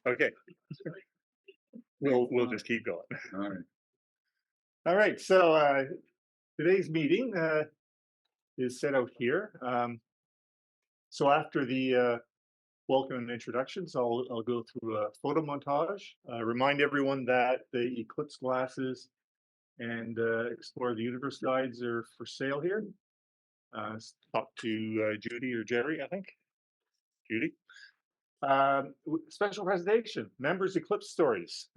Okay. We'll just keep going. All right. All right. So today's meeting is set out here. So after the welcome and introductions, I'll go through a photo montage. Remind everyone that the Eclipse glasses and Explore the Universe guides are for sale here. Talk to Judy or Jerry, I think. Judy. Special presentation, members Eclipse stories.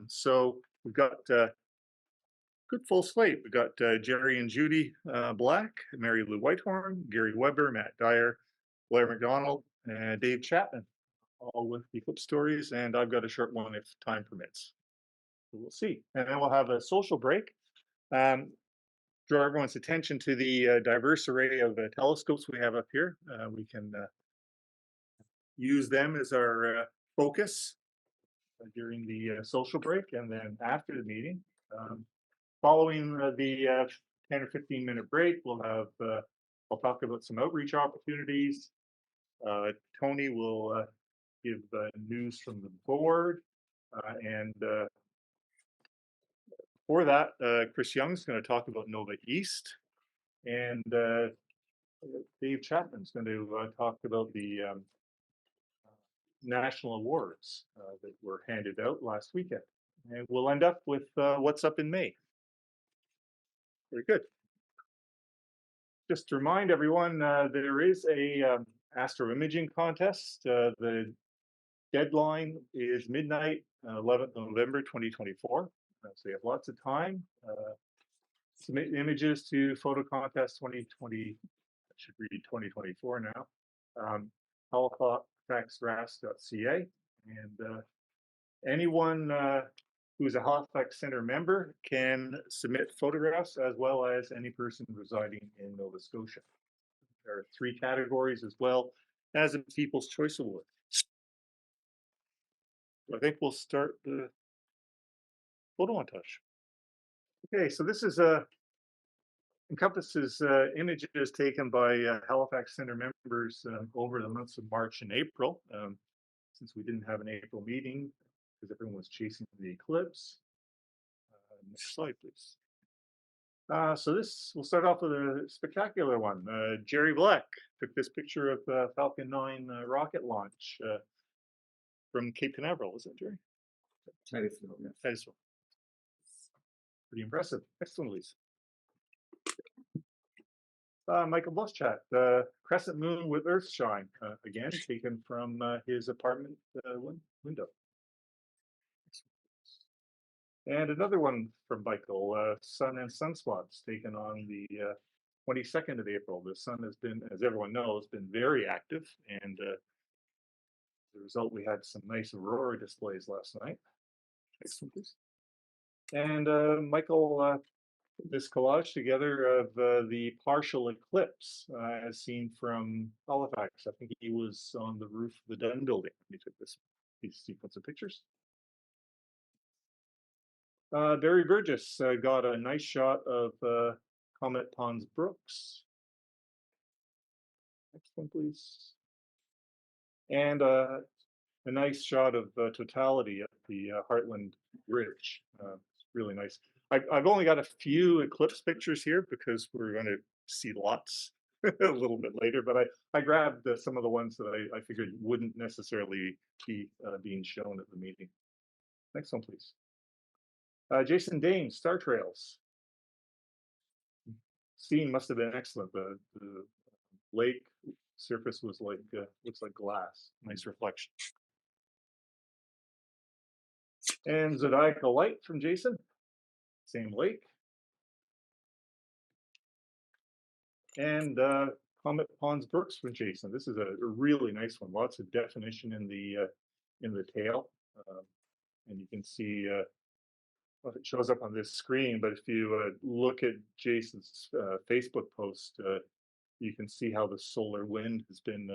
So we've got good full slate. We've got Jerry and Judy Black, Mary Lou Whitehorne, Gary Weber, Matt Dyer, Blair MacDonald, and Dave Chapman, all with Eclipse stories. And I've got a short one if time permits. So we'll see. And then we'll have a social break. Draw everyone's attention to the diverse array of telescopes we have up here. We can use them as our focus during the social break and then after the meeting. Following the 10 or 15-minute break, I'll talk about some outreach opportunities. Tony will give news from the board, and for that, Chris Young's going to talk about Nova East, and Dave Chapman's going to talk about the national awards that were handed out last weekend. And we'll end up with what's up in May. Very good. Just to remind everyone, there is a astroimaging contest. The deadline is midnight, 11th November 2024. So you have lots of time. Submit images to photo contest 2020. I should read 2024 now. Halifax RASC.ca, and anyone who's a Halifax Centre member can submit photographs, as well as any person residing in Nova Scotia. There are 3 categories as well as a People's Choice Award. I think we'll start the photo montage. Okay, so this is encompasses images taken by Halifax Centre members over the months of March and April, since we didn't have an April meeting because everyone was chasing the eclipse. Next slide, please. So we'll start off with a spectacular one. Jerry Black took this picture of Falcon 9 rocket launch from Cape Canaveral, is it, Jerry? Titusville, yes. Titusville. Pretty impressive. Next one, please. Michael Buschat, crescent moon with earthshine, again taken from his apartment window. And another one from Michael, sun and sunspots, taken on the 22nd of April. The sun has been, as everyone knows, been very active, and as a result, we had some nice aurora displays last night. Next one, please. And Michael put this collage together of the partial eclipse as seen from Halifax. I think he was on the roof of the Dunn building when he took this sequence of pictures. Barry Burgess got a nice shot of Comet Pons Brooks. Next one, please. And a nice shot of totality at the Heartland Bridge. It's really nice. I've only got a few eclipse pictures here because we're going to see lots a little bit later, but I grabbed some of the ones that I figured wouldn't necessarily be being shown at the meeting. Next one, please. Jason Dane, Star Trails. Scene must have been excellent. The lake surface was like, looks like glass. Nice reflection. And Zodiacal Light from Jason. Same lake. And Comet Pons Brooks from Jason. This is a really nice one. Lots of definition in the tail, and you can see. Well, it shows up on this screen, but if you look at Jason's Facebook post, you can see how the solar wind has been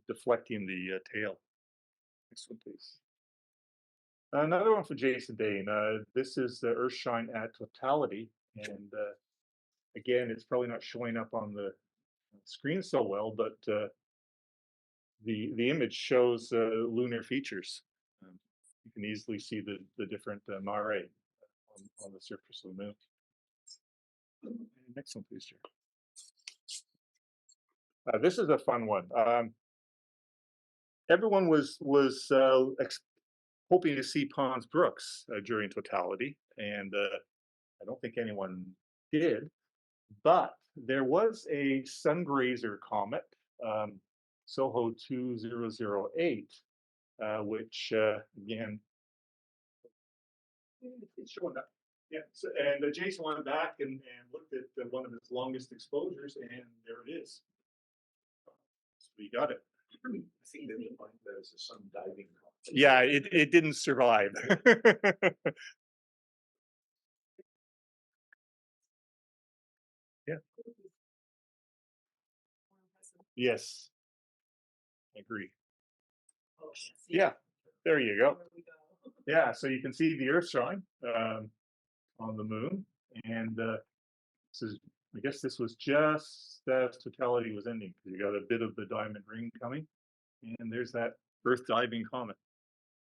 deflecting the tail. Next one, please. Another one for Jason Dane. This is the Earthshine at totality, and again, it's probably not showing up on the screen so well, but the image shows lunar features. You can easily see the different mare on the surface of the moon. Next one, please, Jerry. This is a fun one. Everyone was hoping to see Pons Brooks during totality, and I don't think anyone did. But there was a sungrazer comet, Soho 2008, which again, it's showing up. Yeah, so, and Jason went back and looked at one of its longest exposures, and there it is. So we got it. I think they defined that as a sun diving comet. Yeah, it didn't survive. Yeah. Yes, I agree. Yeah, there you go. Yeah, so you can see the Earth showing on the moon, and this is, I guess this was just as totality was ending, because you got a bit of the diamond ring coming, and there's that Earth diving comet.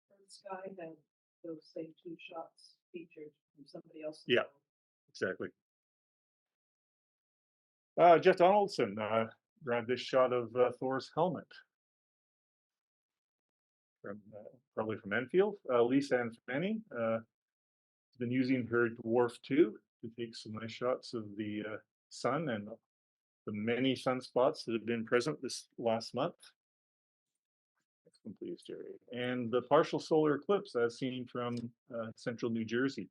The sky had those same two shots featured from somebody else. Yeah. Exactly. Jeff Donaldson grabbed this shot of Thor's helmet from probably from Enfield. Lisa Ann Fanning has been using her Dwarf 2 to take some nice shots of the sun and the many sunspots that have been present this last month. Next one, please, Jerry. And the partial solar eclipse as seen from central New Jersey.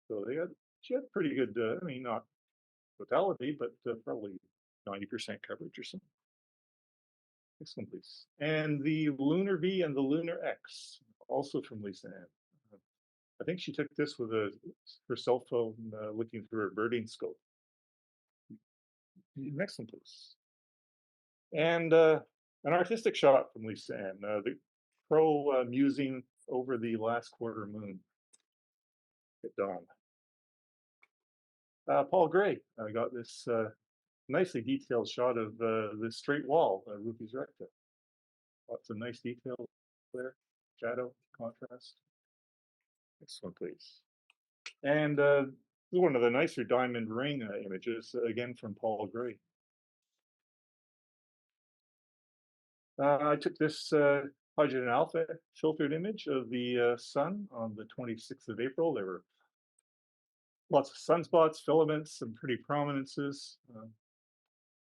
So she had pretty good, I mean, not totality, but probably 90% coverage or something. Next one, please. And the Lunar V and the Lunar X, also from Lisa Ann. I think she took this with her cell phone looking through her birding scope. Next one, please. And an artistic shot from Lisa Ann, the crow musing over the last quarter moon at dawn. Paul Gray got this nicely detailed shot of the straight wall, Rupi's recta. Lots of nice detail there, shadow, contrast. Next one, please. And this is one of the nicer diamond ring images, again from Paul Gray. I took this hydrogen alpha filtered image of the sun on the 26th of April. There were lots of sunspots, filaments, some pretty prominences.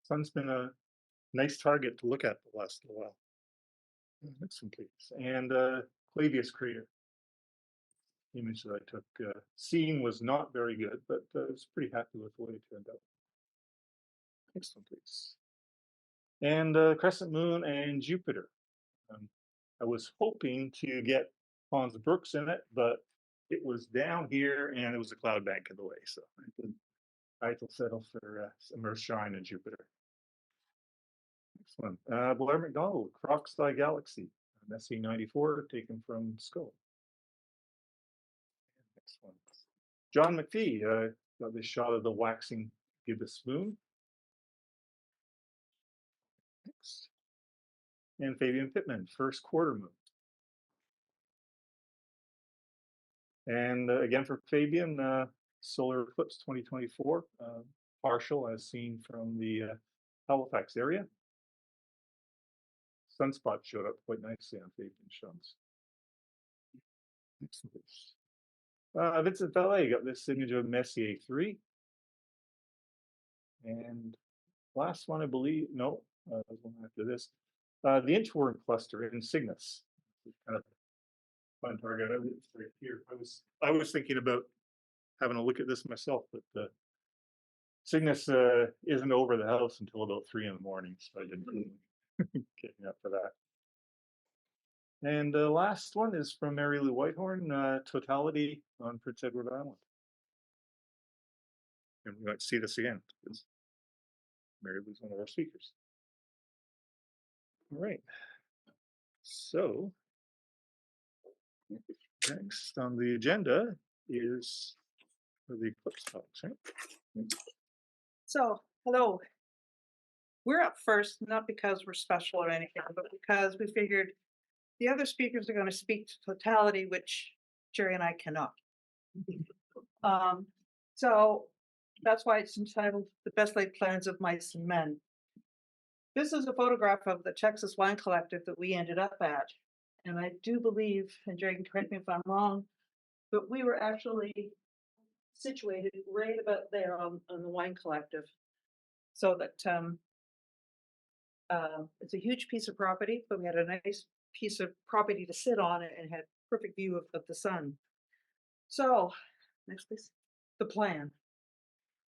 Sun's been a nice target to look at the last little while. Next one, please. And Clavius crater. Image that I took. Seeing was not very good, but I was pretty happy with the way it turned out. Next one, please. And crescent moon and Jupiter. I was hoping to get Pons Brooks in it, but it was down here and it was a cloud bank in the way, so I had to settle for some Earth shine in Jupiter. Next one, Blair MacDonald, Crocodile Galaxy, SC94, taken from Skull. Next one, John McPhee got this shot of the waxing gibbous moon. Next. And Fabian Pittman, first quarter moon. And again for Fabian, solar eclipse 2024, partial as seen from the Halifax area. Sunspot showed up quite nicely on Fabian shots. Next one. Vincent Valet got this image of Messier 3. And last one, I believe, no, there's one after this. The inchworm cluster in Cygnus. Kind of fun target. It's right here. I was thinking about having a look at this myself, but Cygnus isn't over the house until about 3 in the morning, so I didn't get up for that. And the last one is from Mary Lou Whitehorne, totality on Prince Edward Island. And we might see this again, because Mary Lou's one of our speakers. All right. So next on the agenda is the eclipse talks, right? So, hello. we're up first, not because we're special or anything, but because we figured the other speakers are going to speak to totality, which Jerry and I cannot. So that's why it's entitled The Best Laid Plans of Mice and Men. This is a photograph of the Texas Wine Collective that we ended up at. And I do believe, and Jerry can correct me if I'm wrong, but we were actually situated right about there on the Wine Collective. So that it's a huge piece of property, but we had a nice piece of property to sit on it and had perfect view of the sun. So, next please, the plan.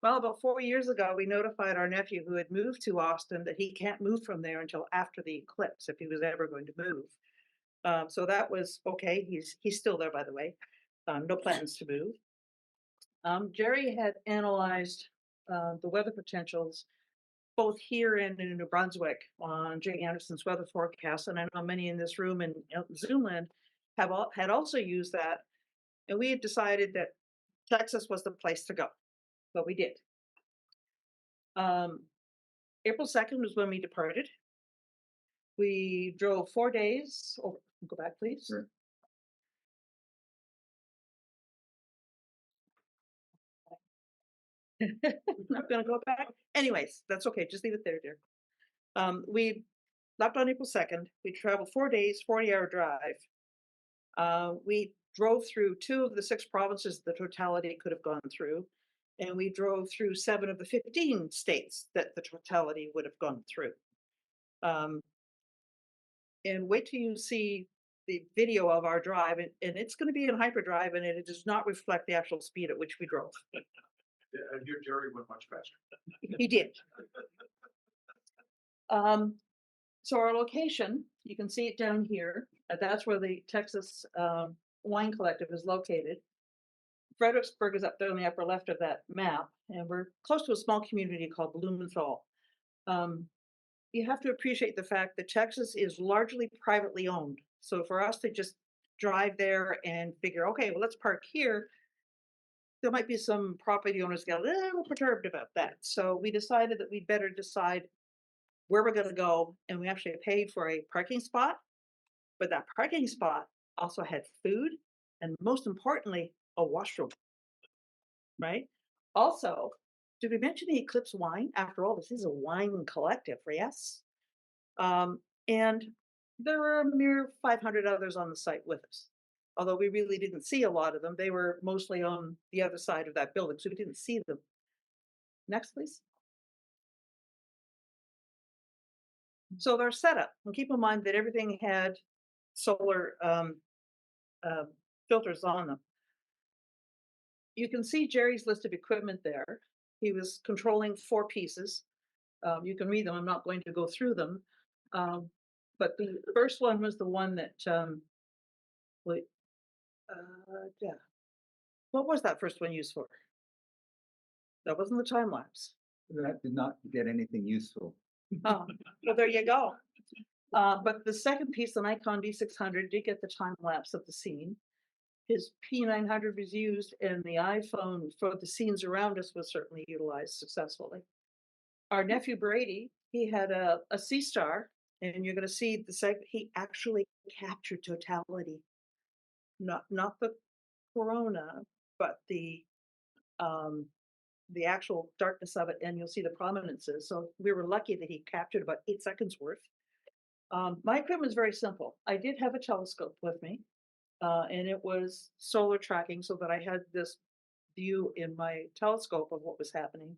Well, about 4 years ago, we notified our nephew who had moved to Austin that he can't move from there until after the eclipse, if he was ever going to move. So that was okay. He's still there, by the way. No plans to move. Jerry had analyzed the weather potentials both here and in New Brunswick on Jay Anderson's weather forecast, and I know many in this room and Zoomland had also used that, and we had decided that Texas was the place to go, but we did. April 2nd was when we departed. We drove 4 days. Oh, go back, please. Sure. I'm not going to go back. Anyways, that's okay. Just leave it there, dear. We left on April 2nd. We traveled 4 days, 40-hour drive. We drove through 2 of the 6 provinces the totality could have gone through. And we drove through 7 of the 15 states that the totality would have gone through. And wait till you see the video of our drive, and it's going to be in hyperdrive, and it does not reflect the actual speed at which we drove. And your Jerry went much faster. He did. So our location, you can see it down here. That's where the Texas Wine Collective is located. Fredericksburg is up there on the upper left of that map, and we're close to a small community called Blomidon. You have to appreciate the fact that Texas is largely privately owned. So for us to just drive there and figure, okay, well, let's park here, there might be some property owners get a little perturbed about that. So we decided that we'd better decide where we're going to go, and we actually paid for a parking spot, but that parking spot also had food, and most importantly, a washroom, right? Also, did we mention the Eclipse wine? After all, this is a wine collective, yes? And there were a mere 500 others on the site with us. Although we really didn't see a lot of them. They were mostly on the other side of that building, so we didn't see them. Next, please. So their setup, and keep in mind that everything had solar filters on them. You can see Jerry's list of equipment there. He was controlling 4 pieces. You can read them. I'm not going to go through them. But the first one was the one that, yeah. What was that first one used for? That wasn't the time lapse. That did not get anything useful. Oh, well, there you go. But the second piece, the Nikon D600, did get the time lapse of the scene. His P900 was used, and the iPhone for the scenes around us was certainly utilized successfully. Our nephew Brady, he had a C Star, and you're going to see the segment. He actually captured totality, not the corona, but the actual darkness of it, and you'll see the prominences. So we were lucky that he captured about 8 seconds worth. My equipment is very simple. I did have a telescope with me, and it was solar tracking so that I had this view in my telescope of what was happening.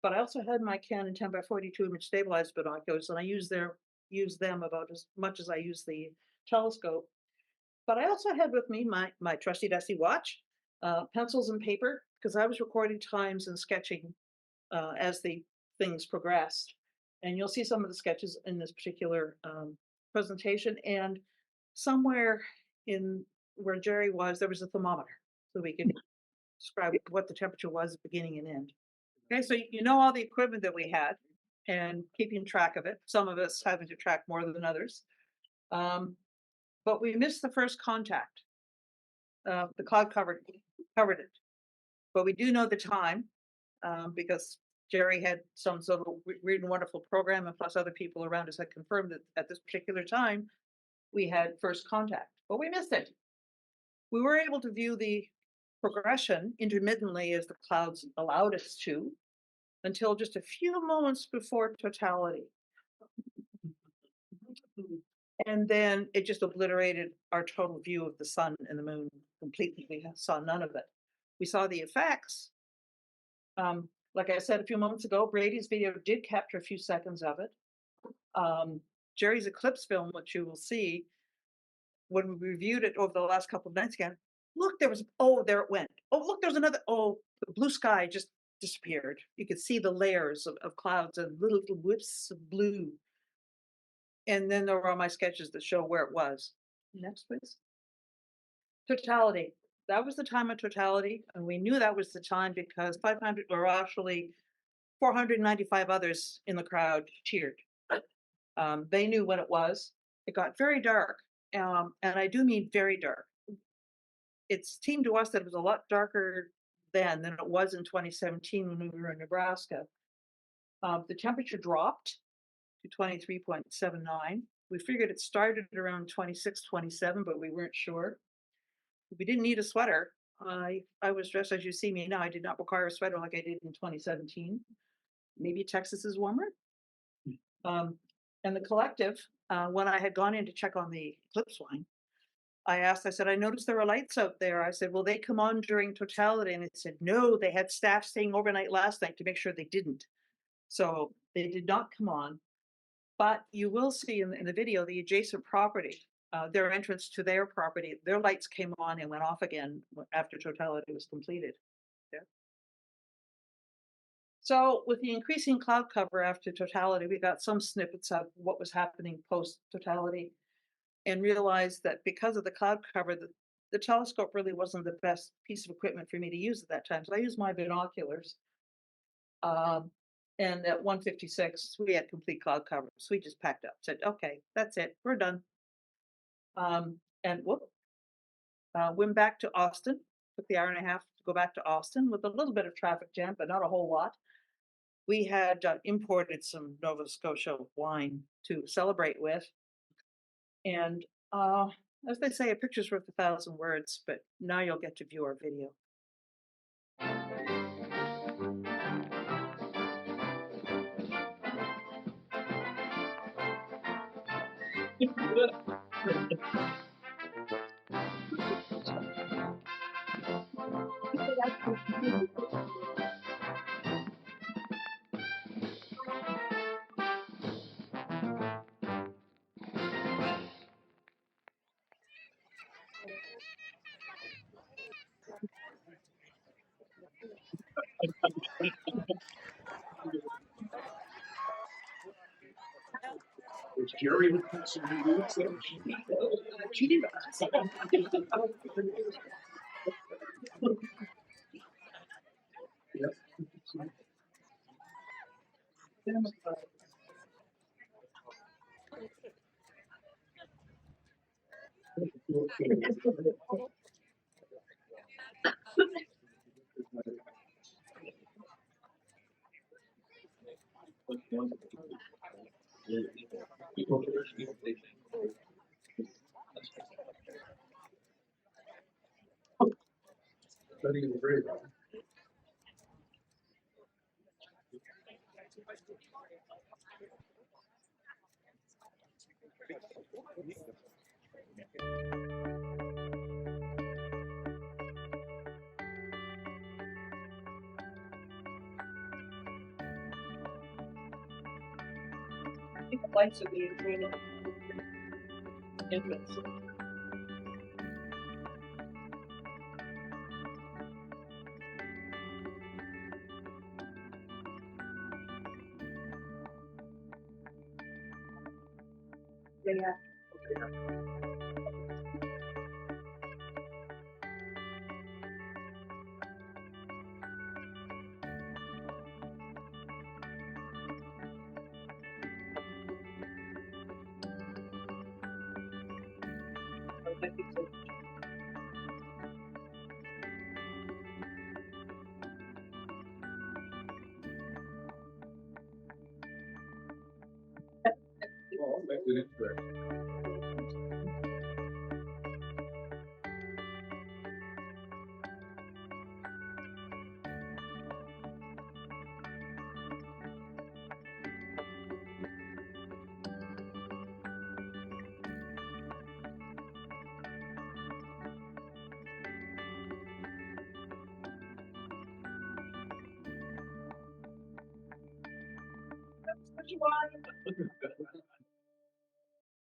But I also had my Canon 10x42 image stabilized binoculars, and I use them about as much as I use the telescope. But I also had with me my trusty dusty watch, pencils and paper, because I was recording times and sketching as the things progressed. And you'll see some of the sketches in this particular presentation. And somewhere in where Jerry was, there was a thermometer, so we could describe what the temperature was at beginning and end. Okay, so you know all the equipment that we had and keeping track of it. Some of us having to track more than others. But we missed the first contact. The cloud covered it. But we do know the time because Jerry had some sort of weird and wonderful program, and plus other people around us had confirmed that at this particular time, we had first contact, but we missed it. We were able to view the progression intermittently as the clouds allowed us to, until just a few moments before totality. And then it just obliterated our total view of the sun and the moon completely. We saw none of it. We saw the effects. Like I said a few moments ago, Brady's video did capture a few seconds of it. Jerry's eclipse film, which you will see when we reviewed it over the last couple of nights again, look, there was, oh, there it went. Oh, look, there's another, oh, the blue sky just disappeared. You could see the layers of clouds and little whips of blue. And then there were all my sketches that show where it was. Next, please. Totality. That was the time of totality. And we knew that was the time because 500, or actually 495 others in the crowd cheered. They knew when it was. It got very dark. And I do mean very dark. It seemed to us that it was a lot darker then than it was in 2017 when we were in Nebraska. The temperature dropped to 23.79. We figured it started around 26, 27, but we weren't sure. We didn't need a sweater. I was dressed as you see me now. I did not require a sweater like I did in 2017. Maybe Texas is warmer. And the collective, when I had gone in to check on the eclipse wine, I said, I noticed there were lights out there. I said, will they come on during totality? And it said, no, they had staff staying overnight last night to make sure they didn't. So they did not come on. But you will see in the video, the adjacent property, their entrance to their property, their lights came on and went off again after totality was completed. Yeah. So with the increasing cloud cover after totality, we got some snippets of what was happening post totality and realized that because of the cloud cover, the telescope really wasn't the best piece of equipment for me to use at that time. So I used my binoculars. And at 1:56, we had complete cloud cover. So we just packed up, said, okay, that's it, we're done. And went back to Austin, took the hour and a half to go back to Austin with a little bit of traffic jam, but not a whole lot. We had imported some Nova Scotia wine to celebrate with. And as they say, a picture's worth 1,000 words, but now you'll get to view our video. Was Jerry with some reviews there? I think the lights would be really entrance. Yeah.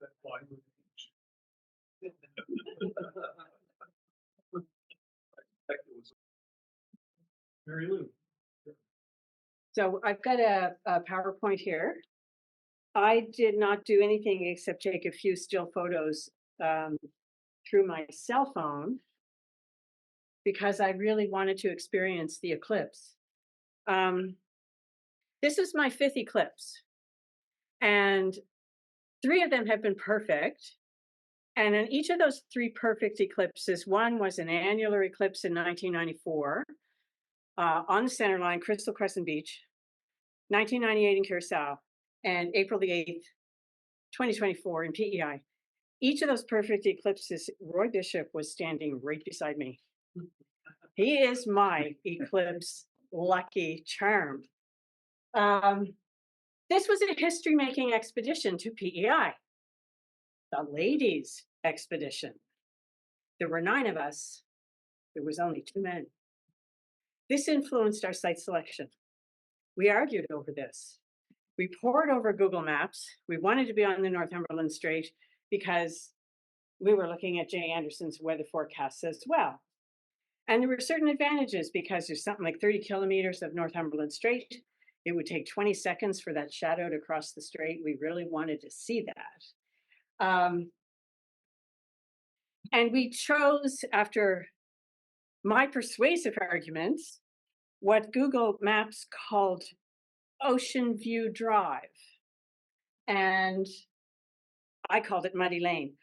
That wine with peach. Mary Lou. So I've got a PowerPoint here. I did not do anything except take a few still photos through my cell phone because I really wanted to experience the eclipse. This is my 5th eclipse, and 3 of them have been perfect. And in each of those 3 perfect eclipses, one was an annular eclipse in 1994 on the center line, Crystal Crescent Beach, 1998 in Curacao, and April the 8th, 2024 in PEI. Each of those perfect eclipses, Roy Bishop was standing right beside me. He is my eclipse lucky charm. This was a history-making expedition to PEI, the ladies' expedition. There were 9 of us. There was only 2 men. This influenced our site selection. We argued over this. We pored over Google Maps. We wanted to be on the Northumberland Strait because we were looking at Jay Anderson's weather forecasts as well. And there were certain advantages because there's something like 30 kilometers of Northumberland Strait. It would take 20 seconds for that shadow to cross the strait. We really wanted to see that. And we chose, after my persuasive arguments, what Google Maps called Ocean View Drive. And I called it Muddy Lane.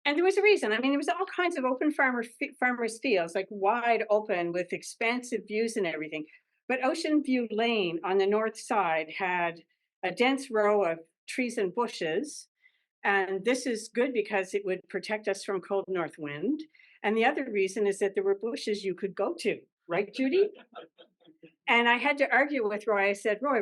And there was a reason. I mean, there was all kinds of open farmers' fields, like wide open with expansive views and everything. But Ocean View Lane on the north side had a dense row of trees and bushes. And this is good because it would protect us from cold north wind. And the other reason is that there were bushes you could go to, right, Judy? And I had to argue with Roy. I said, Roy,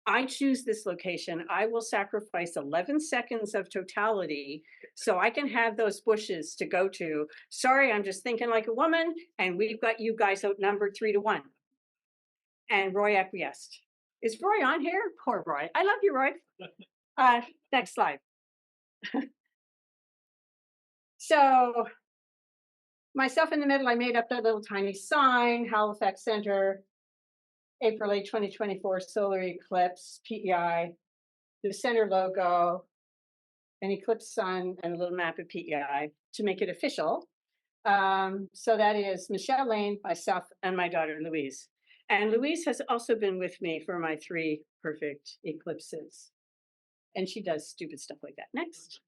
I choose this location. I will sacrifice 11 seconds of totality so I can have those bushes to go to. Sorry, I'm just thinking like a woman, and we've got you guys outnumbered 3-1. And Roy acquiesced. Is Roy on here? Poor Roy. I love you, Roy. Next slide. So myself in the middle, I made up that little tiny sign, Halifax Center, April 8, 2024, solar eclipse, PEI, the center logo, an eclipse sun, and a little map of PEI to make it official. So that is Michelle Lane, myself, and my daughter, Louise. And Louise has also been with me for my 3 perfect eclipses. And she does stupid stuff like that. Next.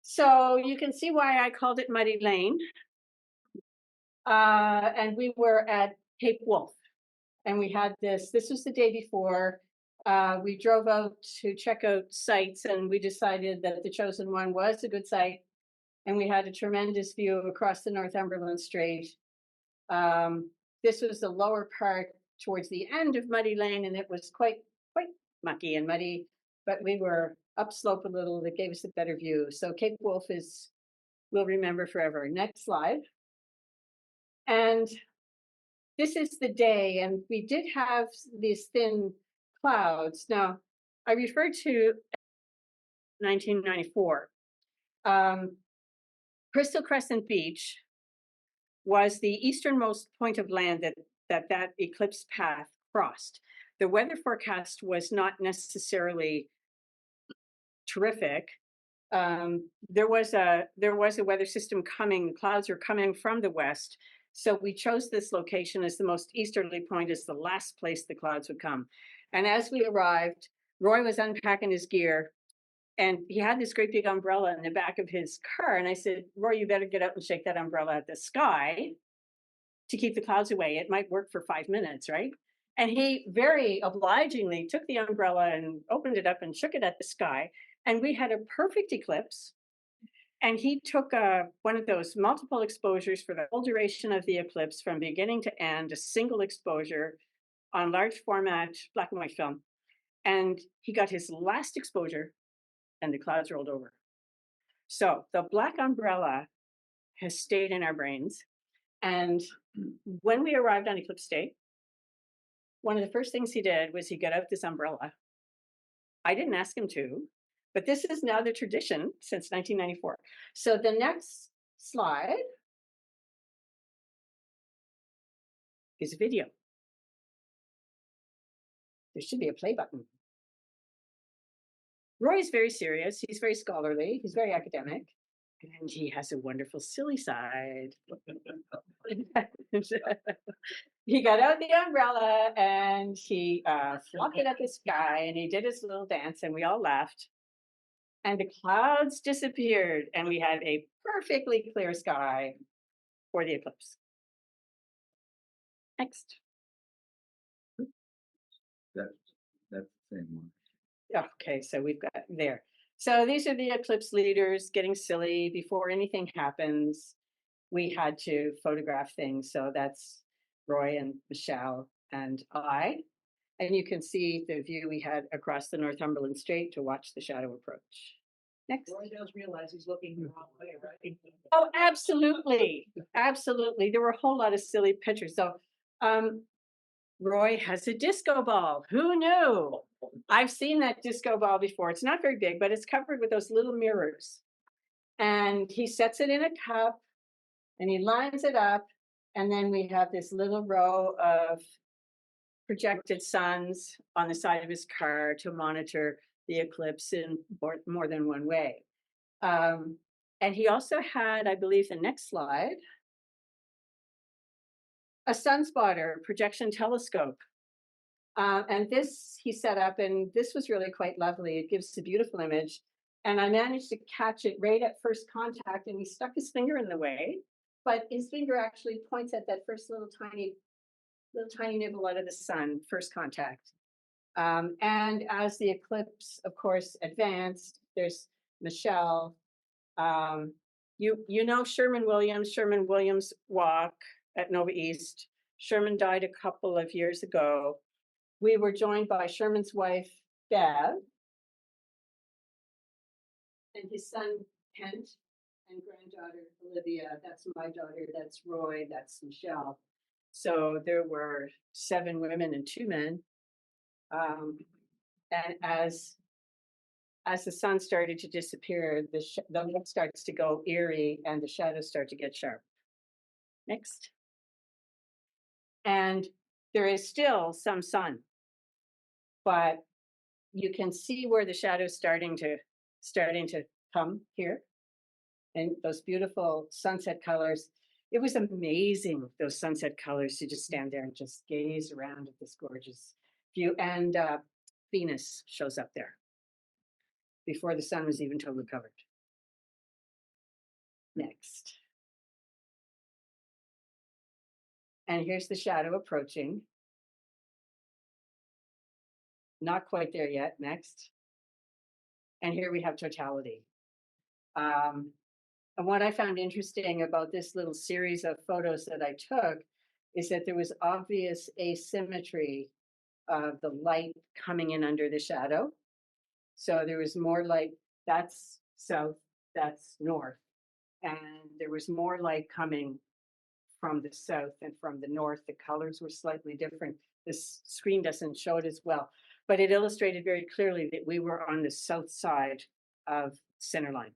So you can see why I called it Muddy Lane. And we were at Cape Wolf. And we had this was the day before. We drove out to check out sites, and we decided that the chosen one was a good site. And we had a tremendous view across the Northumberland Strait. This was the lower part towards the end of Muddy Lane, and it was quite mucky and muddy, but we were upslope a little. That gave us a better view. So Cape Wolf we'll remember forever. Next slide. And this is the day, and we did have these thin clouds. Now, I referred to 1994. Crystal Crescent Beach was the easternmost point of land that eclipse path crossed. The weather forecast was not necessarily terrific. There was a weather system coming. The clouds were coming from the west. So we chose this location as the most easterly point, as the last place the clouds would come. And as we arrived, Roy was unpacking his gear, and he had this great big umbrella in the back of his car. And I said, Roy, you better get out and shake that umbrella at the sky to keep the clouds away. It might work for 5 minutes, right? And he very obligingly took the umbrella and opened it up and shook it at the sky. And we had a perfect eclipse. And he took one of those multiple exposures for the whole duration of the eclipse from beginning to end, a single exposure on large format black and white film. And he got his last exposure and the clouds rolled over. So the black umbrella has stayed in our brains. And when we arrived on eclipse day, one of the first things he did was he got out this umbrella. I didn't ask him to, but this is now the tradition since 1994. So the next slide is a video. There should be a play button. Roy's very serious. He's very scholarly. He's very academic. And he has a wonderful silly side. He got out the umbrella and he flopped it at the sky and he did his little dance and we all laughed. And the clouds disappeared and we had a perfectly clear sky for the eclipse. Next. That's the same one. Okay, so we've got there. So these are the eclipse leaders getting silly before anything happens. We had to photograph things. So that's Roy and Michelle and I. And you can see the view we had across the Northumberland Strait to watch the shadow approach. Next. Roy does realize he's looking the wrong way, right? Oh, absolutely. Absolutely. There were a whole lot of silly pictures. So Roy has a disco ball. Who knew? I've seen that disco ball before. It's not very big, but it's covered with those little mirrors. And he sets it in a cup and he lines it up. And then we have this little row of projected suns on the side of his car to monitor the eclipse in more than one way. And he also had, I believe, the next slide, a sunspotter projection telescope. And this he set up, and this was really quite lovely. It gives a beautiful image. And I managed to catch it right at first contact, and he stuck his finger in the way, but his finger actually points at that first little tiny nibble out of the sun, first contact. And as the eclipse, of course, advanced, there's Michelle. You know Sherman Williams Walk at Nova East. Sherman died a couple of years ago. We were joined by Sherman's wife, Bev, and his son, Kent, and granddaughter, Olivia. That's my daughter, that's Roy, that's Michelle. So there were 7 women and 2 men. And as the sun started to disappear, the light starts to go eerie and the shadows start to get sharp. Next. And there is still some sun, but you can see where the shadow's starting to come here, and those beautiful sunset colors. It was amazing, those sunset colors, to just stand there and just gaze around at this gorgeous view. And Venus shows up there before the sun was even totally covered. Next. And here's the shadow approaching. Not quite there yet. Next. And here we have totality. And what I found interesting about this little series of photos that I took is that there was obvious asymmetry of the light coming in under the shadow. So there was more light, that's south, that's north. And there was more light coming from the south and from the north. The colors were slightly different. This screen doesn't show it as well, but it illustrated very clearly that we were on the south side of center line.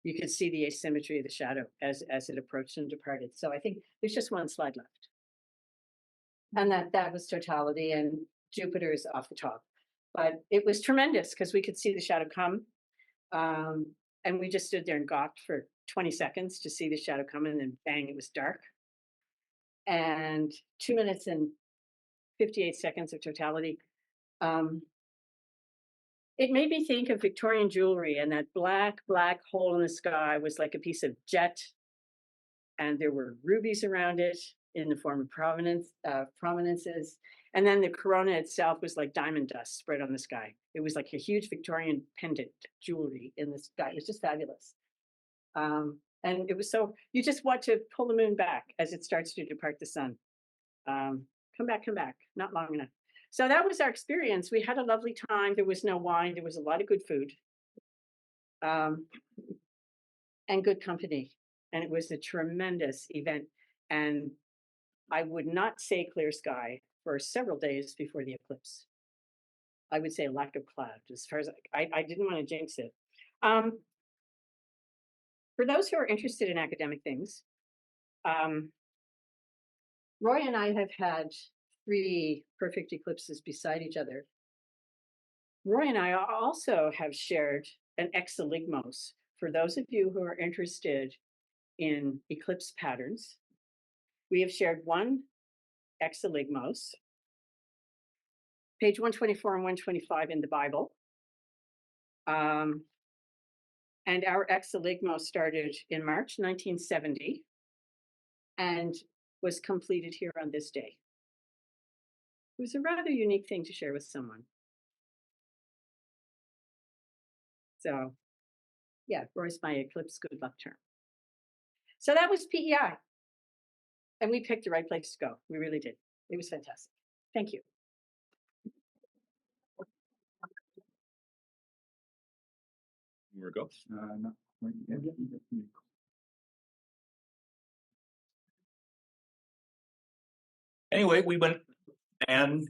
You could see the asymmetry of the shadow as it approached and departed. So I think there's just one slide left. And that was totality, and Jupiter is off the top. But it was tremendous because we could see the shadow come. And we just stood there and gawked for 20 seconds to see the shadow come, and then bang, it was dark. And 2 minutes and 58 seconds of totality. It made me think of Victorian jewelry, and that black hole in the sky was like a piece of jet, and there were rubies around it. in the form of prominences. And then the corona itself was like diamond dust spread on the sky. It was like a huge Victorian pendant jewelry in the sky. It was just fabulous. And it was so, you just want to pull the moon back as it starts to depart the sun. Come back, not long enough. So that was our experience. We had a lovely time. There was no wine. There was a lot of good food. And good company. And it was a tremendous event. And I would not say clear sky for several days before the eclipse. I would say a lack of cloud, as far as I didn't want to jinx it. For those who are interested in academic things, Roy and I have had 3 perfect eclipses beside each other. Roy and I also have shared an exoligmos. For those of you who are interested in eclipse patterns, we have shared one exoligmos, page 124 and 125 in the Bible. And our exoligmos started in March 1970 and was completed here on this day. It was a rather unique thing to share with someone. So yeah, Roy's my eclipse good luck term. So that was PEI. And we picked the right place to go. We really did. It was fantastic. Thank you. Where it goes? No, wait, yeah. Anyway, we went, and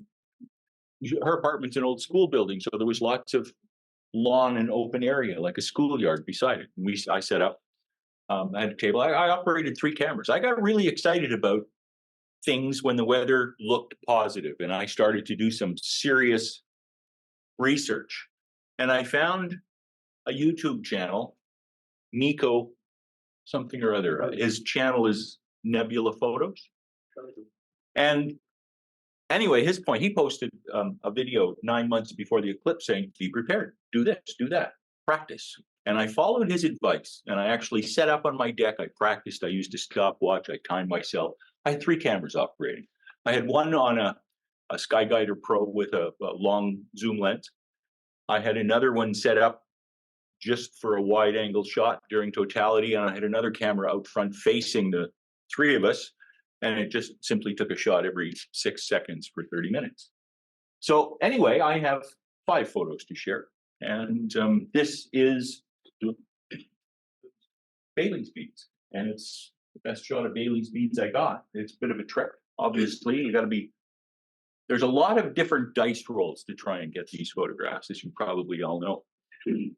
her apartment's an old school building, so there was lots of lawn and open area, like a schoolyard beside it. I set up, I had a table. I operated 3 cameras. I got really excited about things when the weather looked positive, and I started to do some serious research. And I found a YouTube channel, Nico something or other. His channel is Nebula Photos. And anyway, his point, he posted a video 9 months before the eclipse saying, be prepared, do this, do that, practice. And I followed his advice, and I actually set up on my deck. I practiced. I used a stopwatch. I timed myself. I had 3 cameras operating. I had one on a Skyguider Pro with a long zoom lens. I had another one set up just for a wide angle shot during totality. And I had another camera out front facing the 3 of us. And it just simply took a shot every 6 seconds for 30 minutes. So anyway, I have 5 photos to share. And this is Bailey's beads. And it's the best shot of Bailey's beads I got. It's a bit of a trick. Obviously, you got to be, there's a lot of different dice rolls to try and get these photographs, as you probably all know.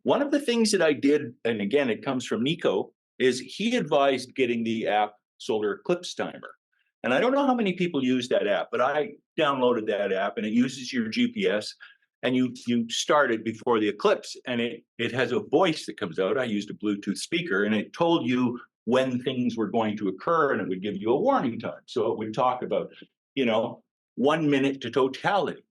One of the things that I did, and again, it comes from Nico, is he advised getting the app Solar Eclipse Timer. And I don't know how many people use that app, but I downloaded that app, and it uses your GPS, and you start it before the eclipse, and it has a voice that comes out. I used a Bluetooth speaker, and it told you when things were going to occur, and it would give you a warning time. So it would talk about, 1 minute to totality.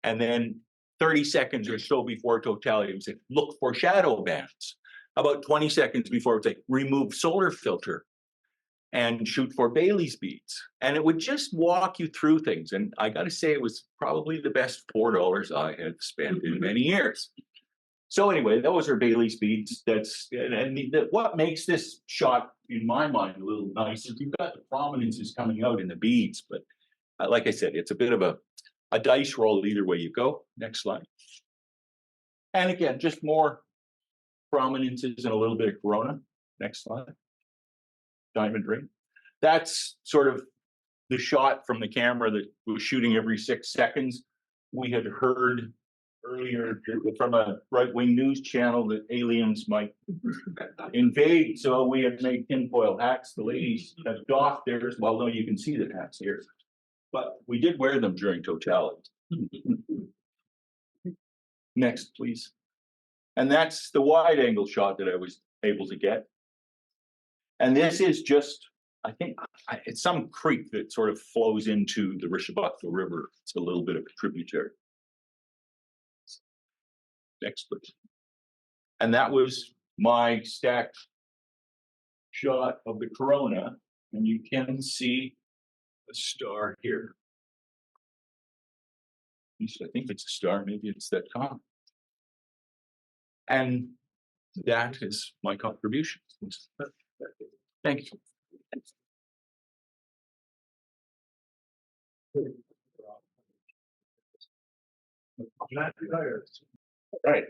And then 30 seconds or so before totality, it would say, look for shadow bands. About 20 seconds before, it would say, remove solar filter and shoot for Bailey's beads. And it would just walk you through things. And I got to say, it was probably the best $4 I had spent in many years. So anyway, those are Bailey's beads. What makes this shot, in my mind, a little nice is you've got the prominences coming out in the beads. But like I said, it's a bit of a dice roll either way you go. Next slide. And again, just more prominences and a little bit of corona. Next slide. Diamond ring. That's sort of the shot from the camera that was shooting every 6 seconds. We had heard earlier from a right-wing news channel that aliens might invade, so we had made tinfoil hats. The ladies have doffed theirs. Well, no, you can see the hats here, but we did wear them during totality. Next, please. And that's the wide-angle shot that I was able to get. And this is just, I think, it's some creek that sort of flows into the Rishabaka River. It's a little bit of a tributary. Next, please. And that was my stacked shot of the corona. And you can see a star here. At least I think it's a star, maybe it's that comet. And that is my contribution. Thank you. Right.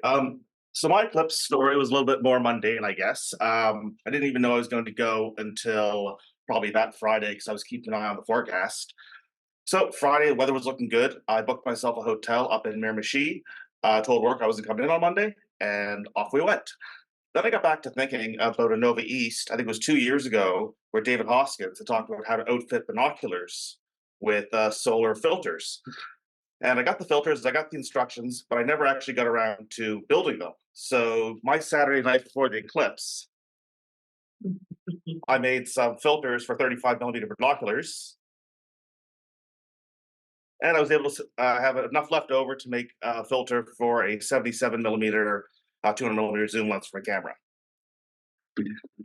So my Eclipse story was a little bit more mundane, I guess. I didn't even know I was going to go until probably that Friday because I was keeping an eye on the forecast. So Friday, the weather was looking good. I booked myself a hotel up in Miramichi. Told work I wasn't coming in on Monday, and off we went. Then I got back to thinking about a Nova East, I think it was 2 years ago, where David Hoskin had talked about how to outfit binoculars with solar filters. And I got the filters, I got the instructions, but I never actually got around to building them. So my Saturday night before the eclipse, I made some filters for 35mm binoculars. And I was able to have enough left over to make a filter for a 77mm 200mm zoom lens for my camera.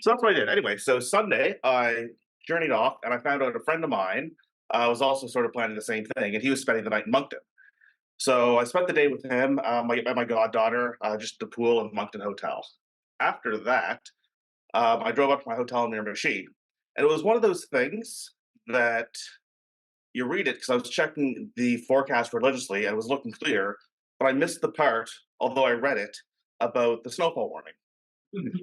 So that's what I did. Anyway, so Sunday I journeyed off and I found out a friend of mine was also sort of planning the same thing, and he was spending the night in Moncton. So I spent the day with him, my goddaughter, just at the pool in Moncton Hotel. After that, I drove up to my hotel in Miramichi, and it was one of those things that you read it because I was checking the forecast religiously and it was looking clear, but I missed the part, although I read it, about the snowfall warning.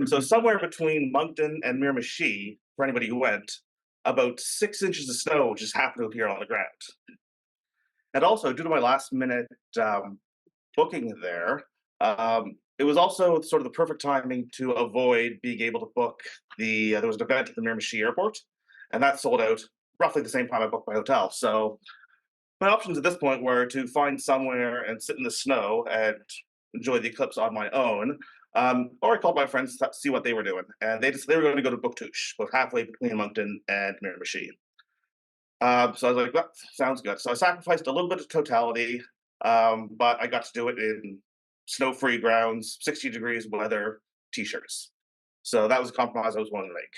So somewhere between Moncton and Miramichi, for anybody who went, about 6 inches of snow just happened to appear on the ground. And also, due to my last minute booking there, it was also sort of the perfect timing to avoid being able to book there was an event at the Miramichi airport, and that sold out roughly the same time I booked my hotel. So my options at this point were to find somewhere and sit in the snow and enjoy the eclipse on my own, or I called my friends to see what they were doing, and they were going to go to Bouctouche, about halfway between Moncton and Miramichi. So I was like, well, sounds good. So I sacrificed a little bit of totality, but I got to do it in snow-free grounds, 60 degrees weather, t-shirts. So that was a compromise I was willing to make.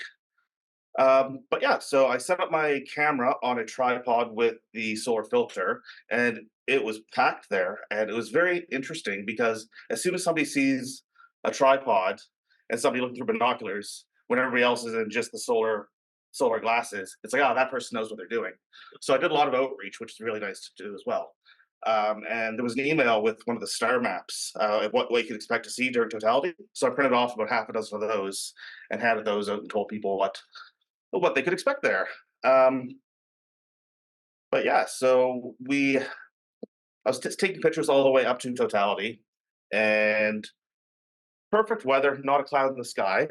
But yeah, so I set up my camera on a tripod with the solar filter, and it was packed there. And it was very interesting because as soon as somebody sees a tripod and somebody looking through binoculars, when everybody else is in just the solar glasses, it's like, oh, that person knows what they're doing. So I did a lot of outreach, which is really nice to do as well. And there was an email with one of the star maps of what you could expect to see during totality. So I printed off about half a dozen of those and handed those out and told people what they could expect there. But yeah, so I was taking pictures all the way up to totality, and perfect weather, not a cloud in the sky.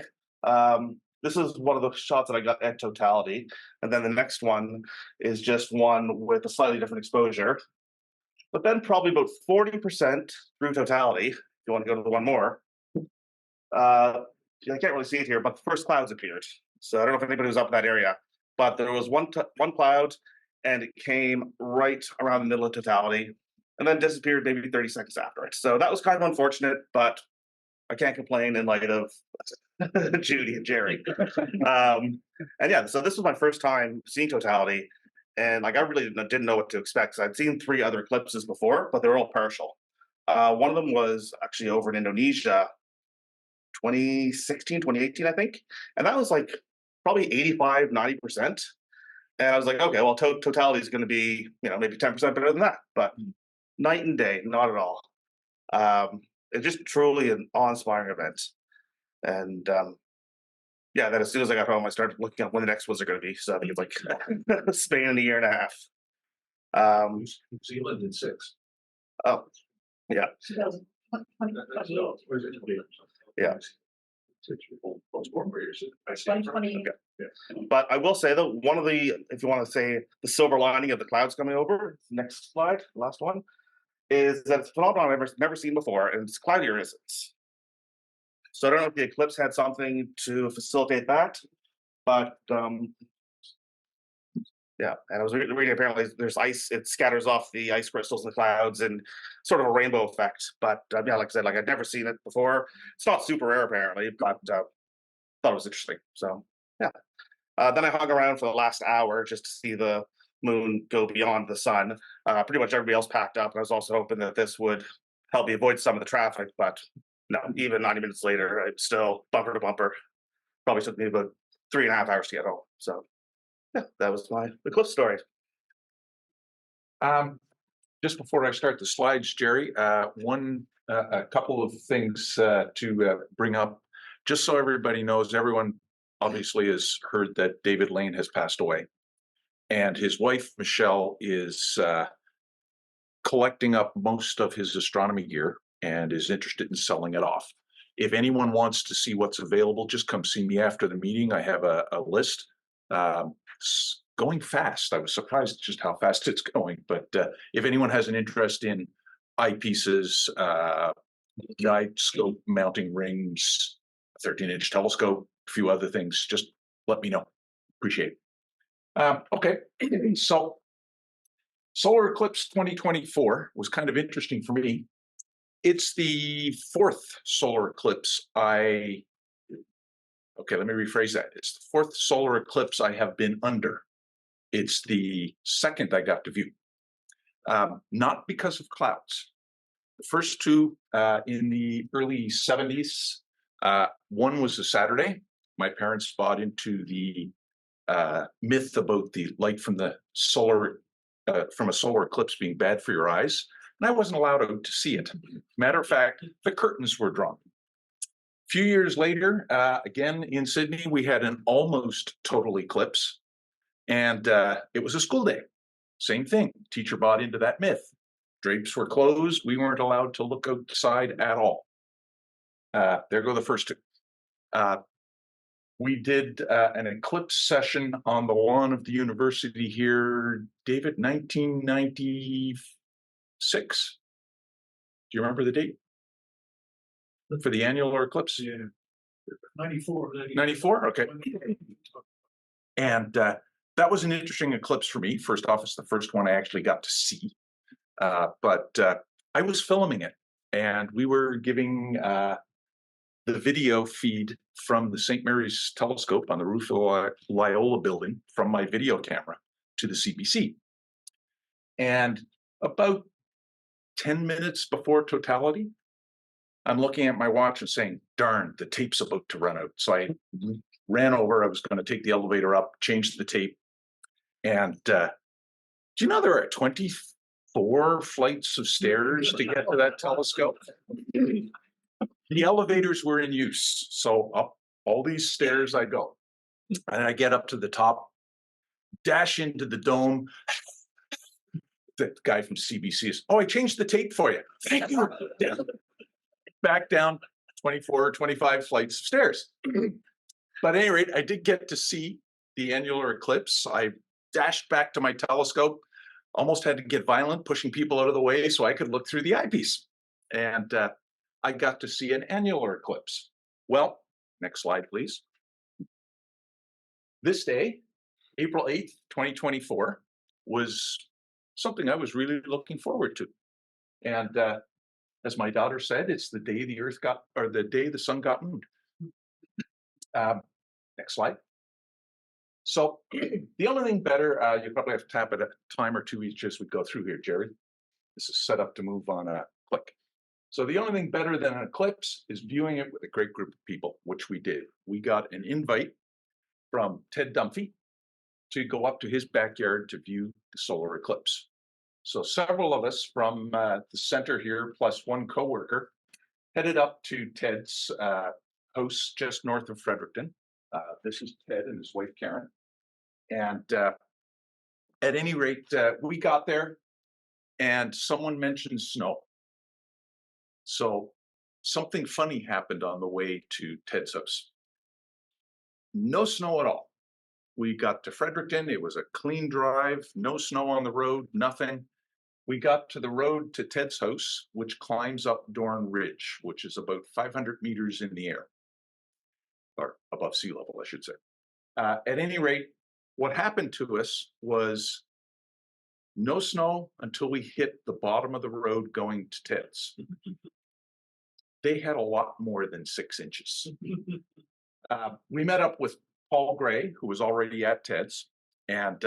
This is one of the shots that I got at totality, and then the next one is just one with a slightly different exposure. But then probably about 40% through totality, if you want to go to the one more, I can't really see it here, but the first clouds appeared. So I don't know if anybody was up in that area, but there was one cloud, and it came right around the middle of totality, and then disappeared maybe 30 seconds after it. So that was kind of unfortunate, but I can't complain in light of Judy and Jerry. And yeah, so this was my first time seeing totality, and like I really didn't know what to expect. So I'd seen 3 other eclipses before, but they were all partial. One of them was actually over in Indonesia, 2016, 2018, I think. And that was like probably 85, 90%. And I was like, okay, well, totality is going to be, maybe 10% better than that. But night and day, not at all. It's just truly an awe-inspiring event. And yeah, then as soon as I got home, I started looking up when the next ones are going to be. So I think it's like Spain in a year and a half. New Zealand in 6. Oh, yeah. Yeah. 2020. But I will say though, one of the, if you want to say the silver lining of the clouds coming over, next slide, last one, is that it's a phenomenon I've never seen before, and it's cloud iridescence. So I don't know if the eclipse had something to facilitate that, but yeah, and I was reading apparently there's ice, it scatters off the ice crystals in the clouds and sort of a rainbow effect. But yeah, like I said, like I'd never seen it before. It's not super rare apparently, but thought it was interesting. So yeah. Then I hung around for the last hour just to see the moon go beyond the sun. Pretty much everybody else packed up. I was also hoping that this would help me avoid some of the traffic, but no, even 90 minutes later, I'm still bumper to bumper. Probably took me about 3.5 hours to get home. So yeah, that was my Eclipse story. Just before I start the slides, Jerry, a couple of things to bring up, just so everybody knows. Everyone obviously has heard that David Lane has passed away, and his wife Michelle is collecting up most of his astronomy gear and is interested in selling it off. If anyone wants to see what's available, just come see me after the meeting. I have a list. It's going fast. I was surprised just how fast it's going. But if anyone has an interest in eyepieces, guide scope mounting rings, a 13-inch telescope, a few other things, just let me know. Appreciate it. Okay, so Solar Eclipse 2024 was kind of interesting for me. It's the fourth solar eclipse let me rephrase that. It's the fourth solar eclipse I have been under. It's the second I got to view, not because of clouds. The first two in the early 70s, one was a Saturday. My parents bought into the myth about the light from the from a solar eclipse being bad for your eyes, and I wasn't allowed to see it. Matter of fact, the curtains were drawn. A few years later, again in Sydney, we had an almost total eclipse, and it was a school day. Same thing. Teacher bought into that myth. Drapes were closed. We weren't allowed to look outside at all. There go the first two. We did an eclipse session on the lawn of the university here, David, 1996. Do you remember the date for the annular eclipse? Yeah, 94. 94? Okay. And that was an interesting eclipse for me. First off, it's the first one I actually got to see. But I was filming it, and we were giving the video feed from the St. Mary's telescope on the roof of the Loyola building from my video camera to the CBC. And about 10 minutes before totality, I'm looking at my watch and saying, darn, the tape's about to run out. So I ran over. I was going to take the elevator up, change the tape. And do you know there are 24 flights of stairs to get to that telescope? The elevators were in use. So up all these stairs I go. And I get up to the top, dash into the dome. The guy from CBC is, oh, I changed the tape for you. Thank you. Back down 24 or 25 flights of stairs. But at any rate, I did get to see the annular eclipse. I dashed back to my telescope, almost had to get violent, pushing people out of the way so I could look through the eyepiece. And I got to see an annular eclipse. Well, next slide, please. This day, April 8th, 2024, was something I was really looking forward to. And as my daughter said, it's the day the Earth got, or the day the sun got mooned. Next slide. So the only thing better, you probably have to tap it a time or two each as we go through here, Jerry. This is set up to move on a click. So the only thing better than an eclipse is viewing it with a great group of people, which we did. We got an invite from Ted Dunphy to go up to his backyard to view the solar eclipse. So several of us from the center here, plus one coworker, headed up to Ted's house just north of Fredericton. This is Ted and his wife, Karen. And at any rate, we got there and someone mentioned snow. So something funny happened on the way to Ted's house. No snow at all. We got to Fredericton. It was a clean drive, no snow on the road, nothing. We got to the road to Ted's house, which climbs up Dorn Ridge, which is about 500 meters in the air, or above sea level, I should say. At any rate, what happened to us was no snow until we hit the bottom of the road going to Ted's. They had a lot more than 6 inches. We met up with Paul Gray, who was already at Ted's, and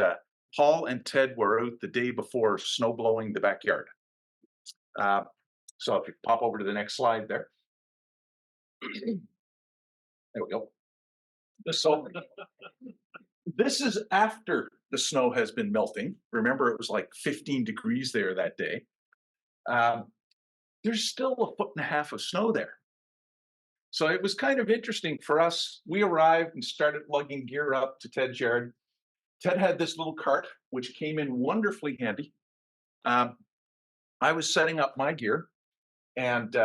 Paul and Ted were out the day before snow blowing the backyard. So if you pop over to the next slide there. There we go. So this is after the snow has been melting. Remember, it was like 15 degrees there that day. There's still 1.5 feet of snow there. So it was kind of interesting for us. We arrived and started lugging gear up to Ted's yard. Ted had this little cart, which came in wonderfully handy. I was setting up my gear, and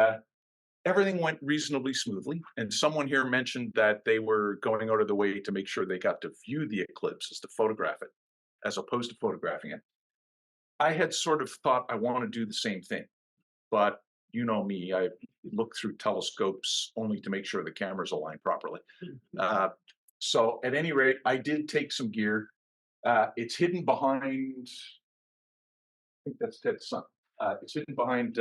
everything went reasonably smoothly. And someone here mentioned that they were going out of the way to make sure they got to view the eclipse, as to photograph it, as opposed to photographing it. I had sort of thought I want to do the same thing, but you know me, I look through telescopes only to make sure the cameras align properly. So at any rate, I did take some gear. It's hidden behind, I think that's Ted's son. It's hidden behind